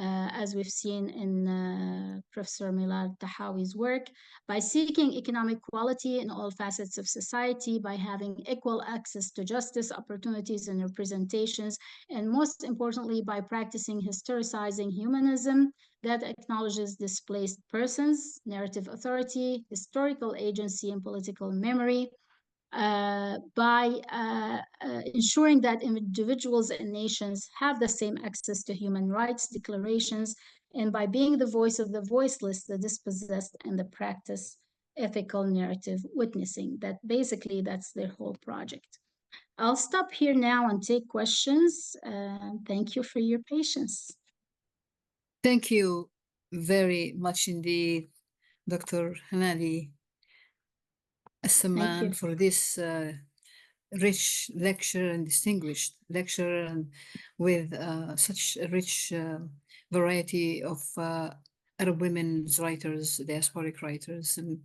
as we've seen in Professor Milad Tahawi's work, by seeking economic equality in all facets of society, by having equal access to justice, opportunities, and representations, and most importantly, by practicing historicizing humanism that acknowledges displaced persons, narrative authority, historical agency, and political memory, by ensuring that individuals and nations have the same access to human rights declarations, and by being the voice of the voiceless, the dispossessed, and the practice ethical narrative witnessing. That basically, that's their whole project. I'll stop here now and take questions. Thank you for your patience. Thank you very much indeed, Dr. Hanadi Al-Samman, for this rich lecture and distinguished lecture, and with such a rich variety of Arab women's writers, diasporic writers, and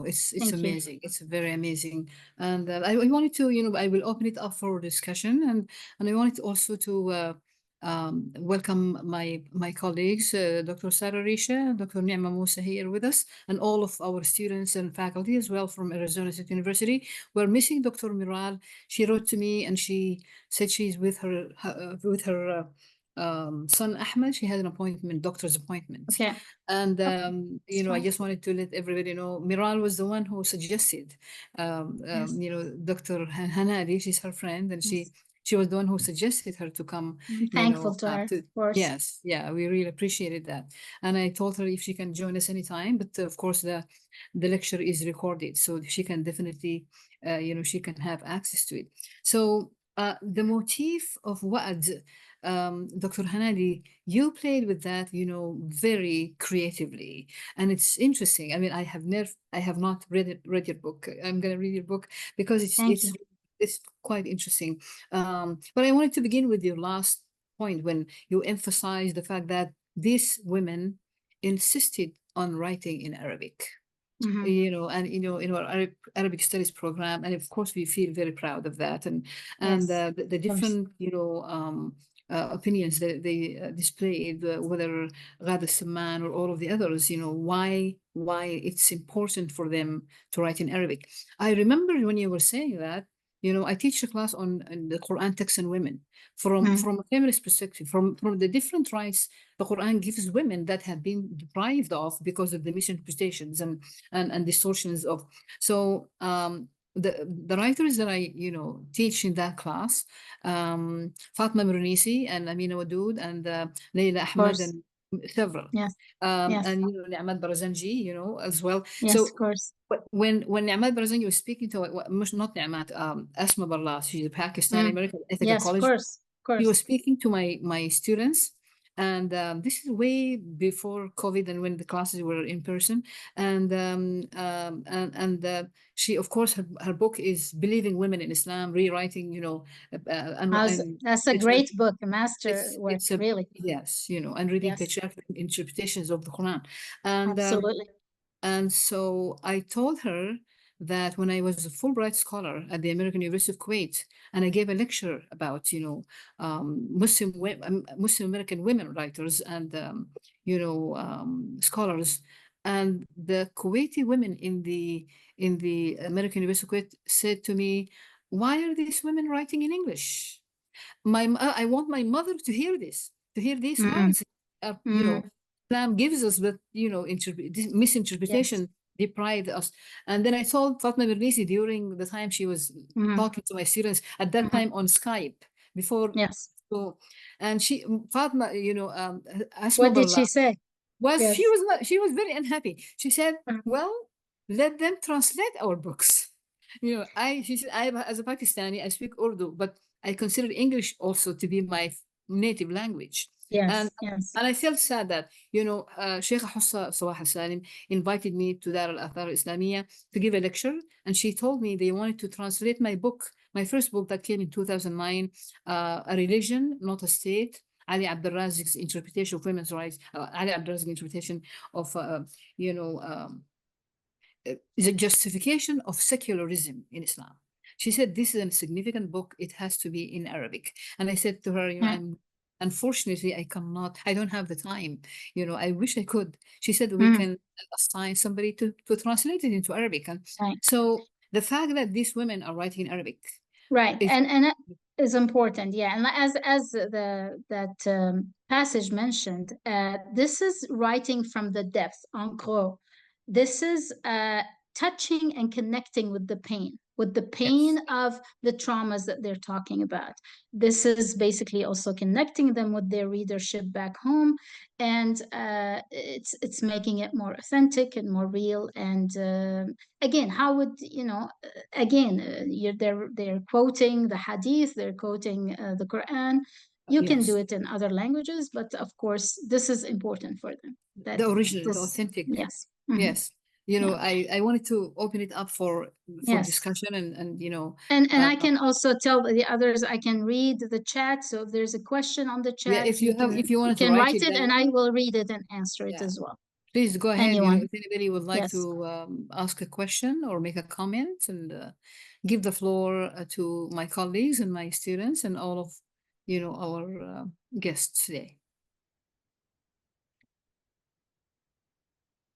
it's Thank you. amazing. It's very amazing, and I wanted to, I will open it up for discussion, and I wanted also to welcome my colleagues, Dr. Sarah Risha, Dr. Ni'ma Musa here with us, and all of our students and faculty as well from Arizona State University. We're missing Dr. Miral. She wrote to me and she said she's with her son Ahmed. She had an appointment, doctor's appointment. Okay. And I fine. just wanted to let everybody know Miral was the one who suggested, Yes. Dr. Hanadi. She's her friend, and Yes. she was the one who suggested her to come. I'm thankful to her, of course. Yes, yeah, we really appreciated that. And I told her if she can join us anytime, but of course the lecture is recorded, so she can definitely, she can have access to it. So the motif of Wa'ad, Dr. Hanadi, you played with that, very creatively, and it's interesting. I mean, I have not read your book. I'm gonna read your book because it's quite interesting. But I wanted to begin with your last point when you emphasized the fact that these women insisted on writing in Arabic. And in our Arabic studies program, and of course we feel very proud of that, and Yes, the different opinions that they displayed, whether Ghada Samman or all of the others, why it's important for them to write in Arabic. I remember when you were saying that, I teach a class on the Quran text and women from a feminist perspective, from the different rights the Quran gives women that have been deprived of because of the misinterpretations and distortions of. So the writers that I teach in that class, Fatma Mironisi and Amina Wadoud and Leila Ahmed and several. Yes. And Ni'mat Barazanji, as well. Yes, So of course. when Ni'mat Barazanji was speaking to not Ni'mat, Asma Barlas, she's a Pakistani American ethical Yes, college. of course. He was speaking to my students, and this is way before COVID and when the classes were in person. And she, of course, her book is Believing Women in Islam, Rewriting, that's a great book, a master work, really. Yes, and reading patriarchal interpretations of the Quran. And absolutely. And so I told her that when I was a Fulbright scholar at the American University of Kuwait, and I gave a lecture about, Muslim American women writers and, scholars, and the Kuwaiti women in the American University of Kuwait said to me, "Why are these women writing in English? I want my mother to hear this, to hear these words. Islam gives us, but this Yes. misinterpretation deprived us." And then I told Fatma Mernissi during the time she was talking to my students at that time on Skype before. Yes. So, and Fatma, What did she Asma say? Yes. she was very unhappy. She said, Mhm. "Well, let them translate our books." She said, as a Pakistani, I speak Urdu, but I consider English also to be my native language. Yes. Yes. And I felt sad that, Sheikh Hussa Salah Salim invited me to Dar al-Athar Islamiyya to give a lecture. And she told me they wanted to translate my book, my first book that came in 2009, A Religion, Not a State, Ali Abdelrazik's interpretation of women's rights, Ali Abdelrazik's interpretation of, the justification of secularism in Islam. She said, "This is a significant book. It has to be in Arabic." And I said to her, unfortunately, I don't have the time. I wish I could. She said, "We can assign somebody to translate it into Arabic." And Right. so the fact that these women are writing in Arabic. Right. is- And it is important. Yeah. And as that passage mentioned, this is writing from the depth, en gros. This is touching and connecting with the pain of the traumas that they're talking about. This is basically also connecting them with their readership back home, and it's making it more authentic and more real. And again, how would they're quoting the hadith, they're quoting the Quran. You can do Yes. it in other languages, but of course this is important for them, that The original, the this, authentic. yes. Mhm. Yes. I wanted to open it up for Yes. discussion and And I can also tell the others, I can read the chat. So if there's a question on the yeah, chat, if you wanted to can write write it it and down, I will read it and answer it yeah, as well. please go ahead. Anyone. If anybody would like Yes. to ask a question or make a comment, and give the floor to my colleagues and my students and all of our guests today.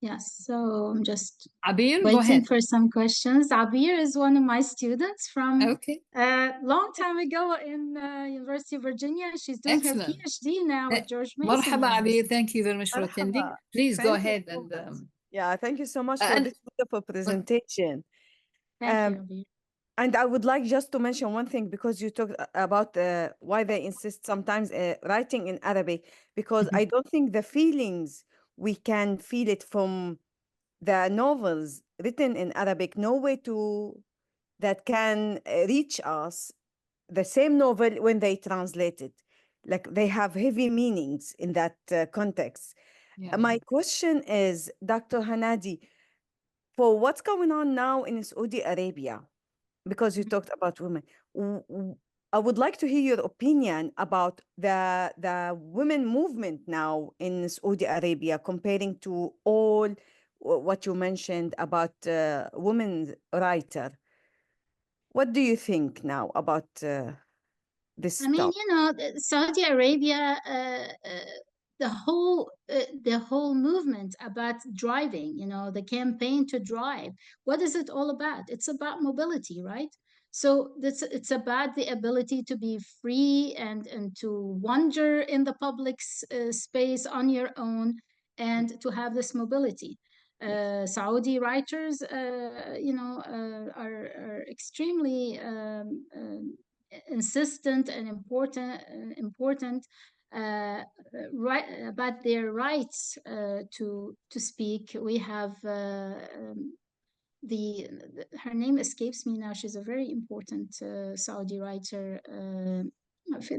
Yes, so I'm just Abir, go waiting ahead. for some questions. Abir is one of my students from Okay, a long time ago in University of Virginia. She's doing her excellent. PhD now at George Mason Marhaba, Abir. University. Thank you very much for attending. Marhaba. Please go Thank you ahead so and much. Yeah, thank you so much for and this beautiful presentation. Thank you, Um, Abir. And I would like just to mention one thing, because you talked about why they insist sometimes writing in Arabic, because I don't think the feelings, we can feel it from the novels written in Arabic. No way to that can reach us the same novel when they translate it. Like, they have heavy meanings in that context. yeah. My question is, Dr. Hanadi, for what's going on now in Saudi Arabia, because you talked about women, I would like to hear your opinion about the women movement now in Saudi Arabia, comparing to all what you mentioned about women's writer. What do you think now about this I mean, topic? Saudi Arabia, the whole movement about driving, the campaign to drive. What is it all about? It's about mobility, right? So it's about the ability to be free and to wander in the public space on your own, and to have this mobility. Saudi writers, are extremely insistent and important right about their rights to speak. We have her name escapes me now. She's a very important Saudi writer.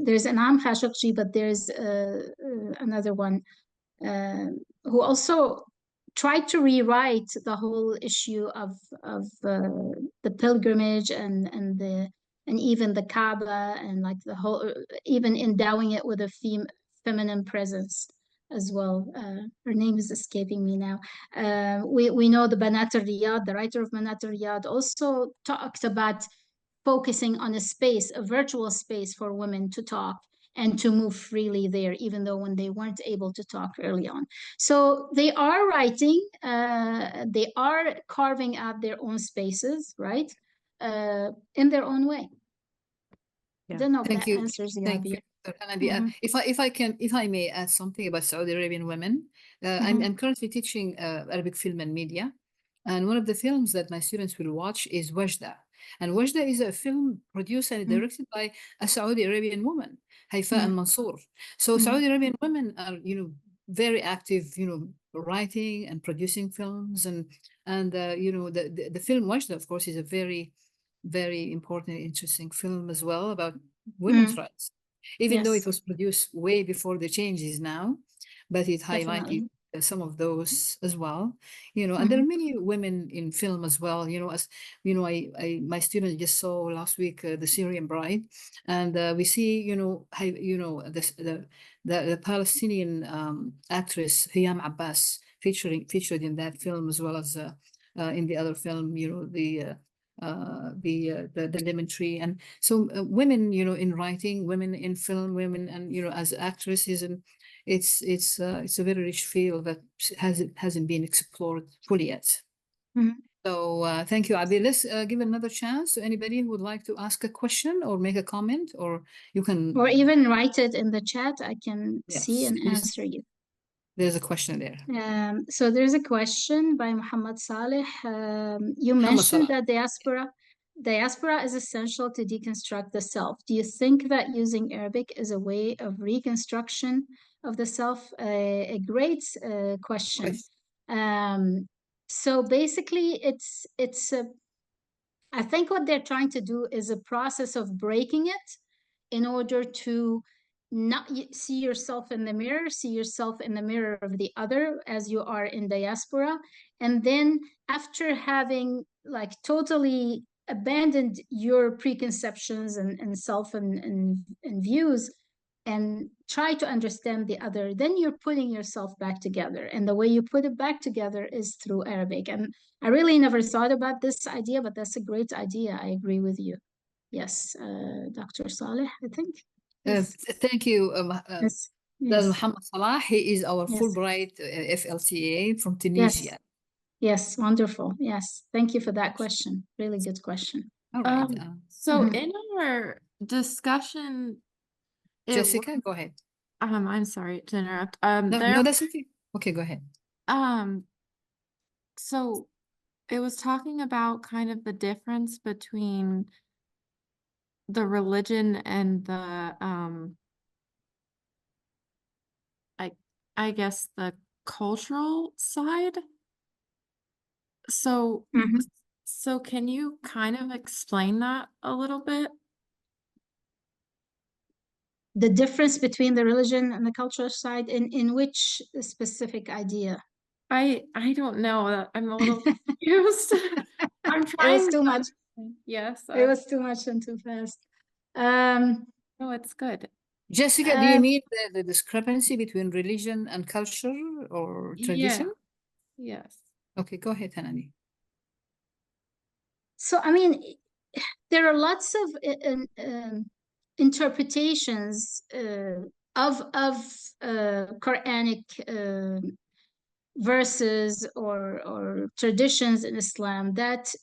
There's Anam Khashoggi, but there's another one who also tried to rewrite the whole issue of the pilgrimage and even the Kaaba, and like the whole, even endowing it with a feminine presence. as well. Her name is escaping me now. We know the Banat al-Riyad, the writer of Banat al-Riyad, also talked about focusing on a space, a virtual space for women to talk and to move freely there, even though when they weren't able to talk early on. So they are writing, they are carving out their own spaces, right? In their own way. I Yeah. don't know if Thank that you. answers you, Thank Abby. you, Dr. Hanadi. Mhm. If I may add something about Saudi Arabian women, I'm currently teaching Arabic film and media, and one of the films that my students will watch is Wajda. And Wajda is a film produced and directed by a Saudi Arabian woman, Haifa and Mansour. So Saudi Arabian women are, very active, writing and producing films, and the film Wajda, of course, is a very very important, interesting film as well about women's rights, even though it Yes, was produced way before the changes now, but it highlighted definitely. some of those as well, and there are many women in film as well, as my student just saw last week the Syrian Bride, and we see, the Palestinian actress Hiyam Abbas featured in that film, as well as in the other film, the lemon tree, and so women, in writing, women in film, women, and as actresses, and it's a very rich field that hasn't been explored fully yet. So thank you, Adi. Let's give another chance to anybody who would like to ask a question or make a comment, or you can. Or even write it in the chat. I can see Yes, and please. answer you. There's a question there. So there's a question by Muhammad Saleh. You Muhammad mentioned Salah. that diaspora is essential to deconstruct the self. Do you think that using Arabic is a way of reconstruction of the self? A great question. So basically, I think what they're trying to do is a process of breaking it in order to not see yourself in the mirror, see yourself in the mirror of the other as you are in diaspora. And then after having like totally abandoned your preconceptions and self and views, and try to understand the other, then you're putting yourself back together. And the way you put it back together is through Arabic. And I really never thought about this idea, but that's a great idea. I agree with you. Yes, Dr. Saleh, I think. Yes. Thank you, Yes. That's Yes. Muhammad Salah. He is our Yes. Fulbright FLTA from Yes. Tunisia. Yes. Wonderful. Yes. Thank you for that question. Really good question. All right. So in our discussion, Jessica, go ahead. I'm sorry to interrupt. No, that's okay. Okay, go ahead. So it was talking about kind of the difference between the religion and the I guess the cultural side. So so can you kind of explain that a little bit? The difference between the religion and the cultural side, in which specific idea? I don't know. I'm a little confused. I'm It trying was too much. Yes. It was too much and too fast. No, it's good. Jessica, do you mean the discrepancy between religion and culture or tradition? Yes. Okay, go ahead, Hanani. So, I mean, there are lots of interpretations of Quranic verses or traditions in Islam that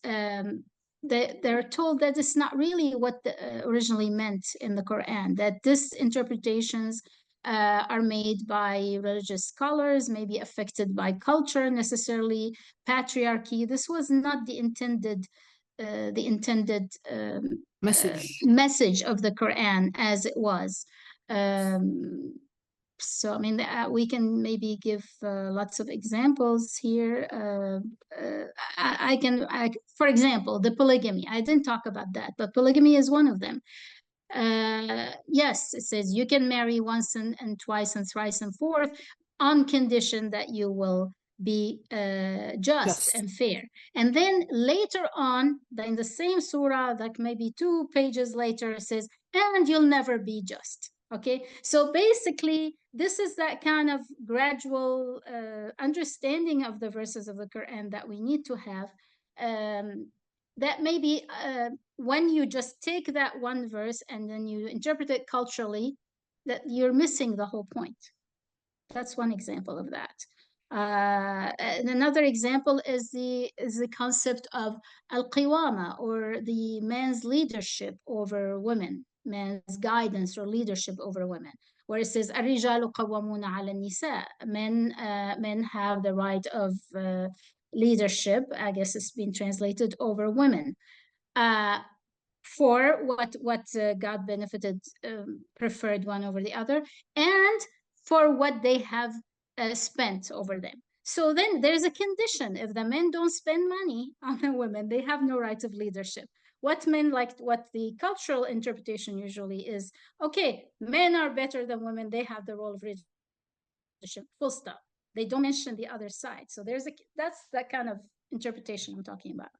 they're told that it's not really what originally meant in the Quran, that these interpretations are made by religious scholars, maybe affected by culture necessarily, patriarchy. This was not the intended message of the Quran as it was. So, I mean, we can maybe give lots of examples here. For example, the polygamy. I didn't talk about that, but polygamy is one of them. Yes, it says you can marry once and twice and thrice and fourth on condition that you will be just and fair. And then later on, in the same surah, like maybe 2 pages later, it says, and you'll never be just. Okay, so basically this is that kind of gradual understanding of the verses of the Quran that we need to have. That maybe when you just take that one verse and then you interpret it culturally, that you're missing the whole point. That's one example of that. And another example is the concept of al-qiwama, or the man's leadership over women, man's guidance or leadership over women, where it says الرجال قوامون على النساء, men have the right of leadership, I guess it's been translated, over women, for what God benefited, preferred one over the other, and for what they have spent over them. So then there's a condition: if the men don't spend money on the women, they have no right of leadership. What men like, what the cultural interpretation usually is, okay, men are better than women, they have the role of leadership, full stop. They don't mention the other side. So that's that kind of interpretation I'm talking about.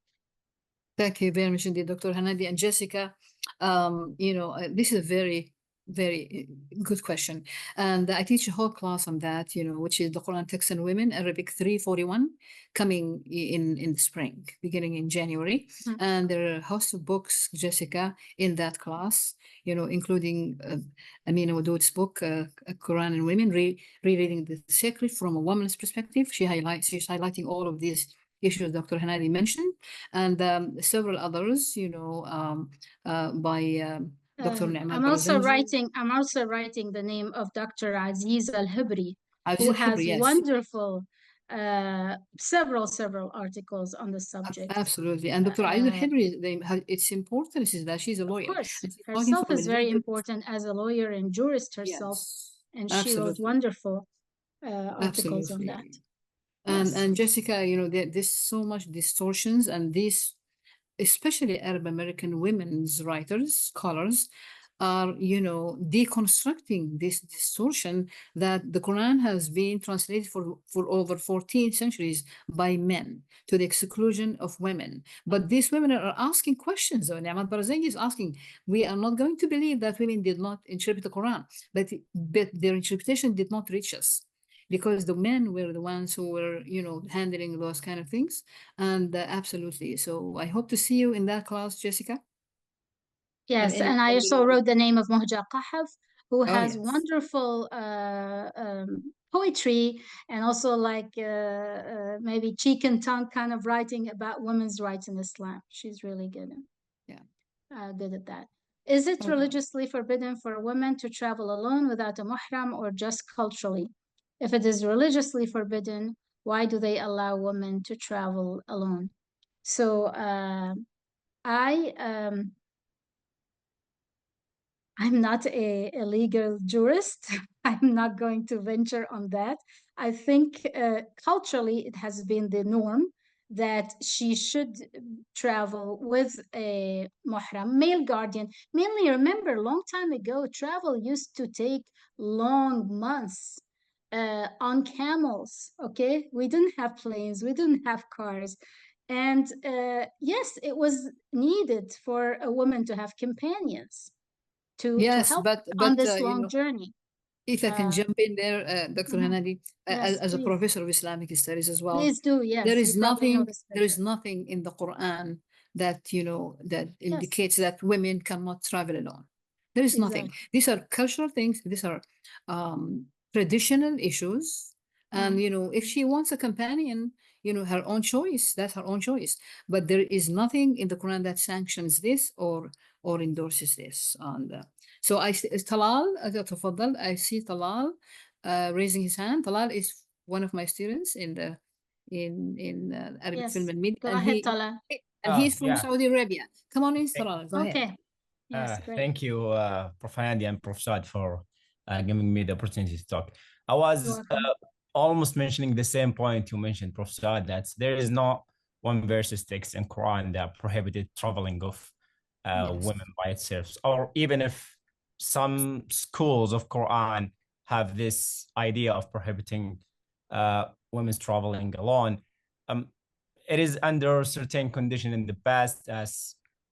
Thank you very much indeed, Dr. Hanadi and Jessica. This is a very, very good question. And I teach a whole class on that, which is the Quran Text and Women, Arabic 341, coming in the spring, beginning in January. Mhm. And there are a host of books, Jessica, in that class, including Amina Wadoud's book, Quran and Women, rereading the sacred from a woman's perspective. She's highlighting all of these issues Dr. Hanadi mentioned, and several others, by Dr. Ni'mat I'm also Barzanji. writing the name of Dr. Aziz Al-Hibri, Aziz who has Al-Hibri, yes. wonderful several articles on the subject. Absolutely. And Dr. Aziz Al-Hibri, it's important is that she's a lawyer. Of course, and she's talking herself from a is very legal- important as a lawyer and jurist herself, Yes, and she wrote absolutely. wonderful articles on that. Absolutely. And Yes. and Jessica, there's so much distortions, and these, especially Arab American women's writers, scholars, are, deconstructing this distortion that the Quran has been translated for over 14 centuries by men to the exclusion of women. But these women are asking questions. So Ni'mat Barzanji is asking, we are not going to believe that women did not interpret the Quran, but their interpretation did not reach us, because the men were the ones who were, handling those kind of things. And absolutely. So I hope to see you in that class, Jessica. Yes, any and I also other- wrote the name of Muhja Qahaf, who Oh, has yes. wonderful poetry, and also like maybe cheek and tongue kind of writing about women's rights in Islam. She's really good. Good at that. Is it Okay. religiously forbidden for women to travel alone without a muhram, or just culturally? If it is religiously forbidden, why do they allow women to travel alone? So I'm not a legal jurist. I'm not going to venture on that. I think culturally it has been the norm that she should travel with a muhram, male guardian. Mainly, remember, long time ago, travel used to take long months on camels, okay? We didn't have planes, we didn't have cars. And yes, it was needed for a woman to have companions to Yes, help but on this long journey. if I can jump in there, Dr. Mhm. Hanadi, Yes, as a please. professor of Islamic studies as well, Please do, yes. there you is probably know nothing. this There is better. nothing in the Quran that that indicates that women cannot travel alone. There is nothing. Exactly. These are cultural things. These are traditional issues. And if she wants a companion, her own choice. That's her own choice. But there is nothing in the Quran that sanctions this or endorses this. So I see Talal, تفضل. I see Talal raising his hand. Talal is one of my students in the Arabic Yes. film and media, Go and ahead, Tala. he's from yeah. Saudi Arabia. Come on in, Talal. Go ahead. Okay. Yes, great. Thank you, Prof. Hanadi and Prof. Souad, for giving me the opportunity to talk. I was You're welcome. almost mentioning the same point you mentioned, Prof. Souad, that there is not one verse text in Quran that prohibited traveling of Yes. women by itself, or even if some schools of Quran have this idea of prohibiting women's traveling alone. It is under certain condition in the past, as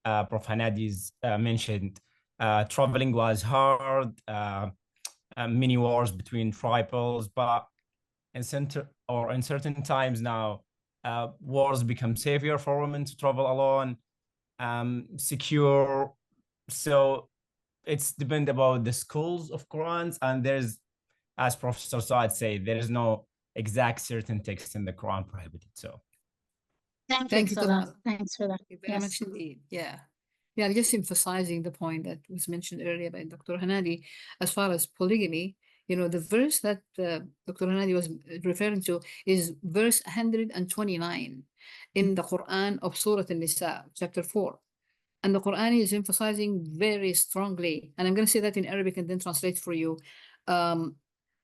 Prof. Hanadi's mentioned. Traveling was hard. mini wars between tribals, but in certain times now, wars become safer for women to travel alone, secure. So it's depend about the schools of Qurans, and there's, as Professor Saad said, there is no exact certain text in the Quran prohibited. So Thank you, Salah. Tamal. Thanks for that. Thank you very Yes. much indeed. Yeah. Yeah, just emphasizing the point that was mentioned earlier by Dr. Hanadi, as far as polygamy, you know, the verse that Dr. Hanadi was referring to is verse 129 in the Quran of Surah An-Nisa, chapter 4. And the Quran is emphasizing very strongly, and I'm going to say that in Arabic and then translate for you.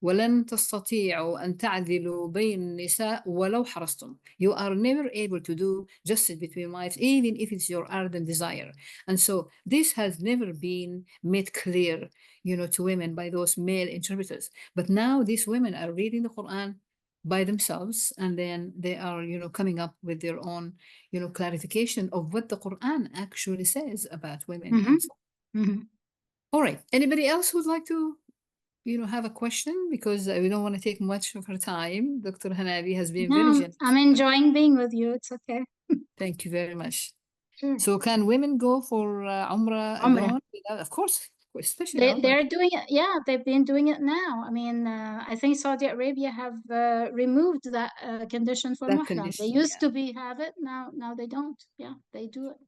ولن تستطيعوا أن تعدلوا بين النساء ولو حرصتم. You are never able to do justice between wives, even if it's your ardent desire. And so this has never been made clear, you know, to women by those male interpreters. But now these women are reading the Quran by themselves, and then they are, you know, coming up with their own, you know, clarification of what the Quran actually says about women. Mhm. And so, Mhm. all right, anybody else who'd like to, you know, have a question? Because we don't want to take much of her time. Dr. Hanadi has been very No, generous. I'm enjoying being with you. It's okay. Thank you very much. Sure. So can women go for Umrah Umrah. alone? Of course, especially Umrah. They're doing it. Yeah, they've been doing it now. I mean, I think Saudi Arabia have removed that condition for That Muhram. condition, They used yeah. to be have it. Now they don't. Yeah, they do it.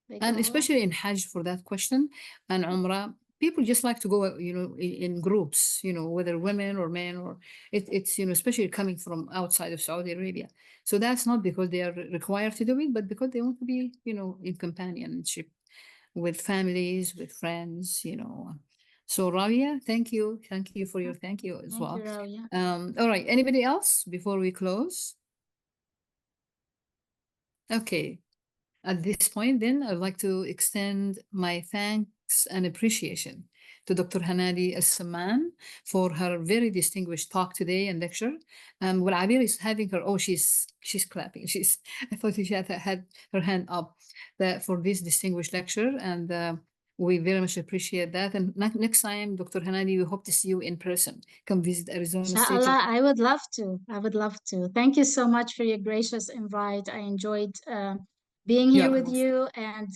They And go especially in Hajj for that question and Umrah, people just like to go, you know, in groups, you know, whether women or men, or it's, you know, especially coming from outside of Saudi Arabia. So that's not because they are required to do it, but because they want to be, you know, in companionship with families, with friends, you know. So Ravia, thank you. Thank you for your thank you as Thank well. you, Rawia. All right. Anybody else before we close? Okay. At this point, then, I'd like to extend my thanks and appreciation to Dr. Hanadi Al-Samman for her very distinguished talk today and lecture. Well, Abir is having her, oh, she's clapping. I thought she had her hand up for this distinguished lecture, and we very much appreciate that. And next time, Dr. Hanadi, we hope to see you in person. Come visit Arizona State. Inshallah, I would love to. I would love to. Thank you so much for your gracious invite. I enjoyed being here with you. And,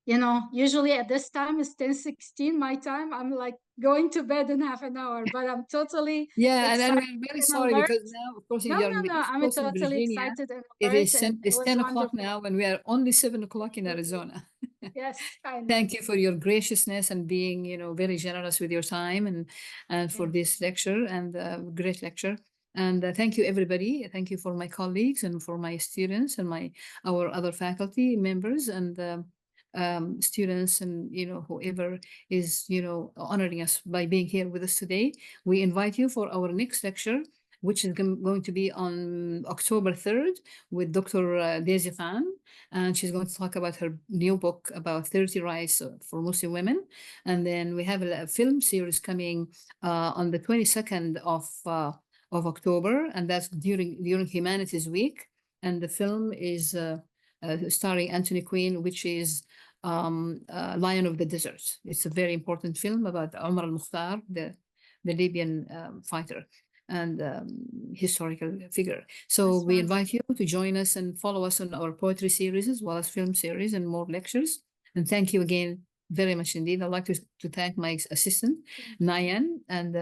you know, usually at this time, it's 10:16 my time. I'm like going to bed in half an hour, but I'm totally and excited we're very and sorry alert. because now, of course, No, you're on no, the no. East I'm Coast in totally Virginia. excited and It alert. is And it's was 10 o'clock wonderful. now, and we are only 7 o'clock in Arizona. Yes, I know. Thank you for your graciousness and being, you know, very generous with your time and for this lecture and great lecture. And thank you, everybody. Thank you for my colleagues and for my students and our other faculty members and students and, you know, whoever is, you know, honoring us by being here with us today. We invite you for our next lecture, which is going to be on October 3rd with Dr. Daisy Khan. And she's going to talk about her new book about 30 rights for Muslim women. And then we have a film series coming on the 22nd of October, and that's during Humanities Week. And the film is starring Anthony Quinn, which is Lion of the Desert. It's a very important film about Omar al-Mukhtar, the Libyan fighter and historical figure. So we invite you to join us and follow us on our poetry series as well as film series and more lectures. And thank you again very much indeed. I'd like to thank my assistant, Nayan, and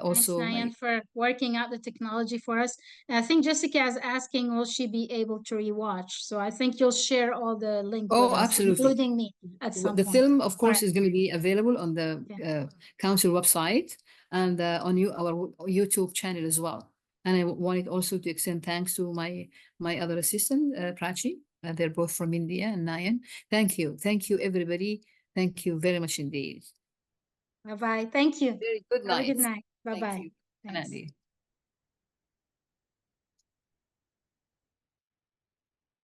also Thanks, Nayan, for working out the technology for us. And I think Jessica is asking, will she be able to rewatch? So I think you'll share all the link with us, absolutely, including me at some the point. film, of course, Right. is going to be available on the council website and on our YouTube channel as well. And I wanted also to extend thanks to my other assistant, Prachi. They're both from India, and Nayan. Thank you, everybody. Thank you very much indeed. Bye-bye. Thank you. Very good night. Have a good night. Thank Bye-bye. you, Thanks. Hanadi.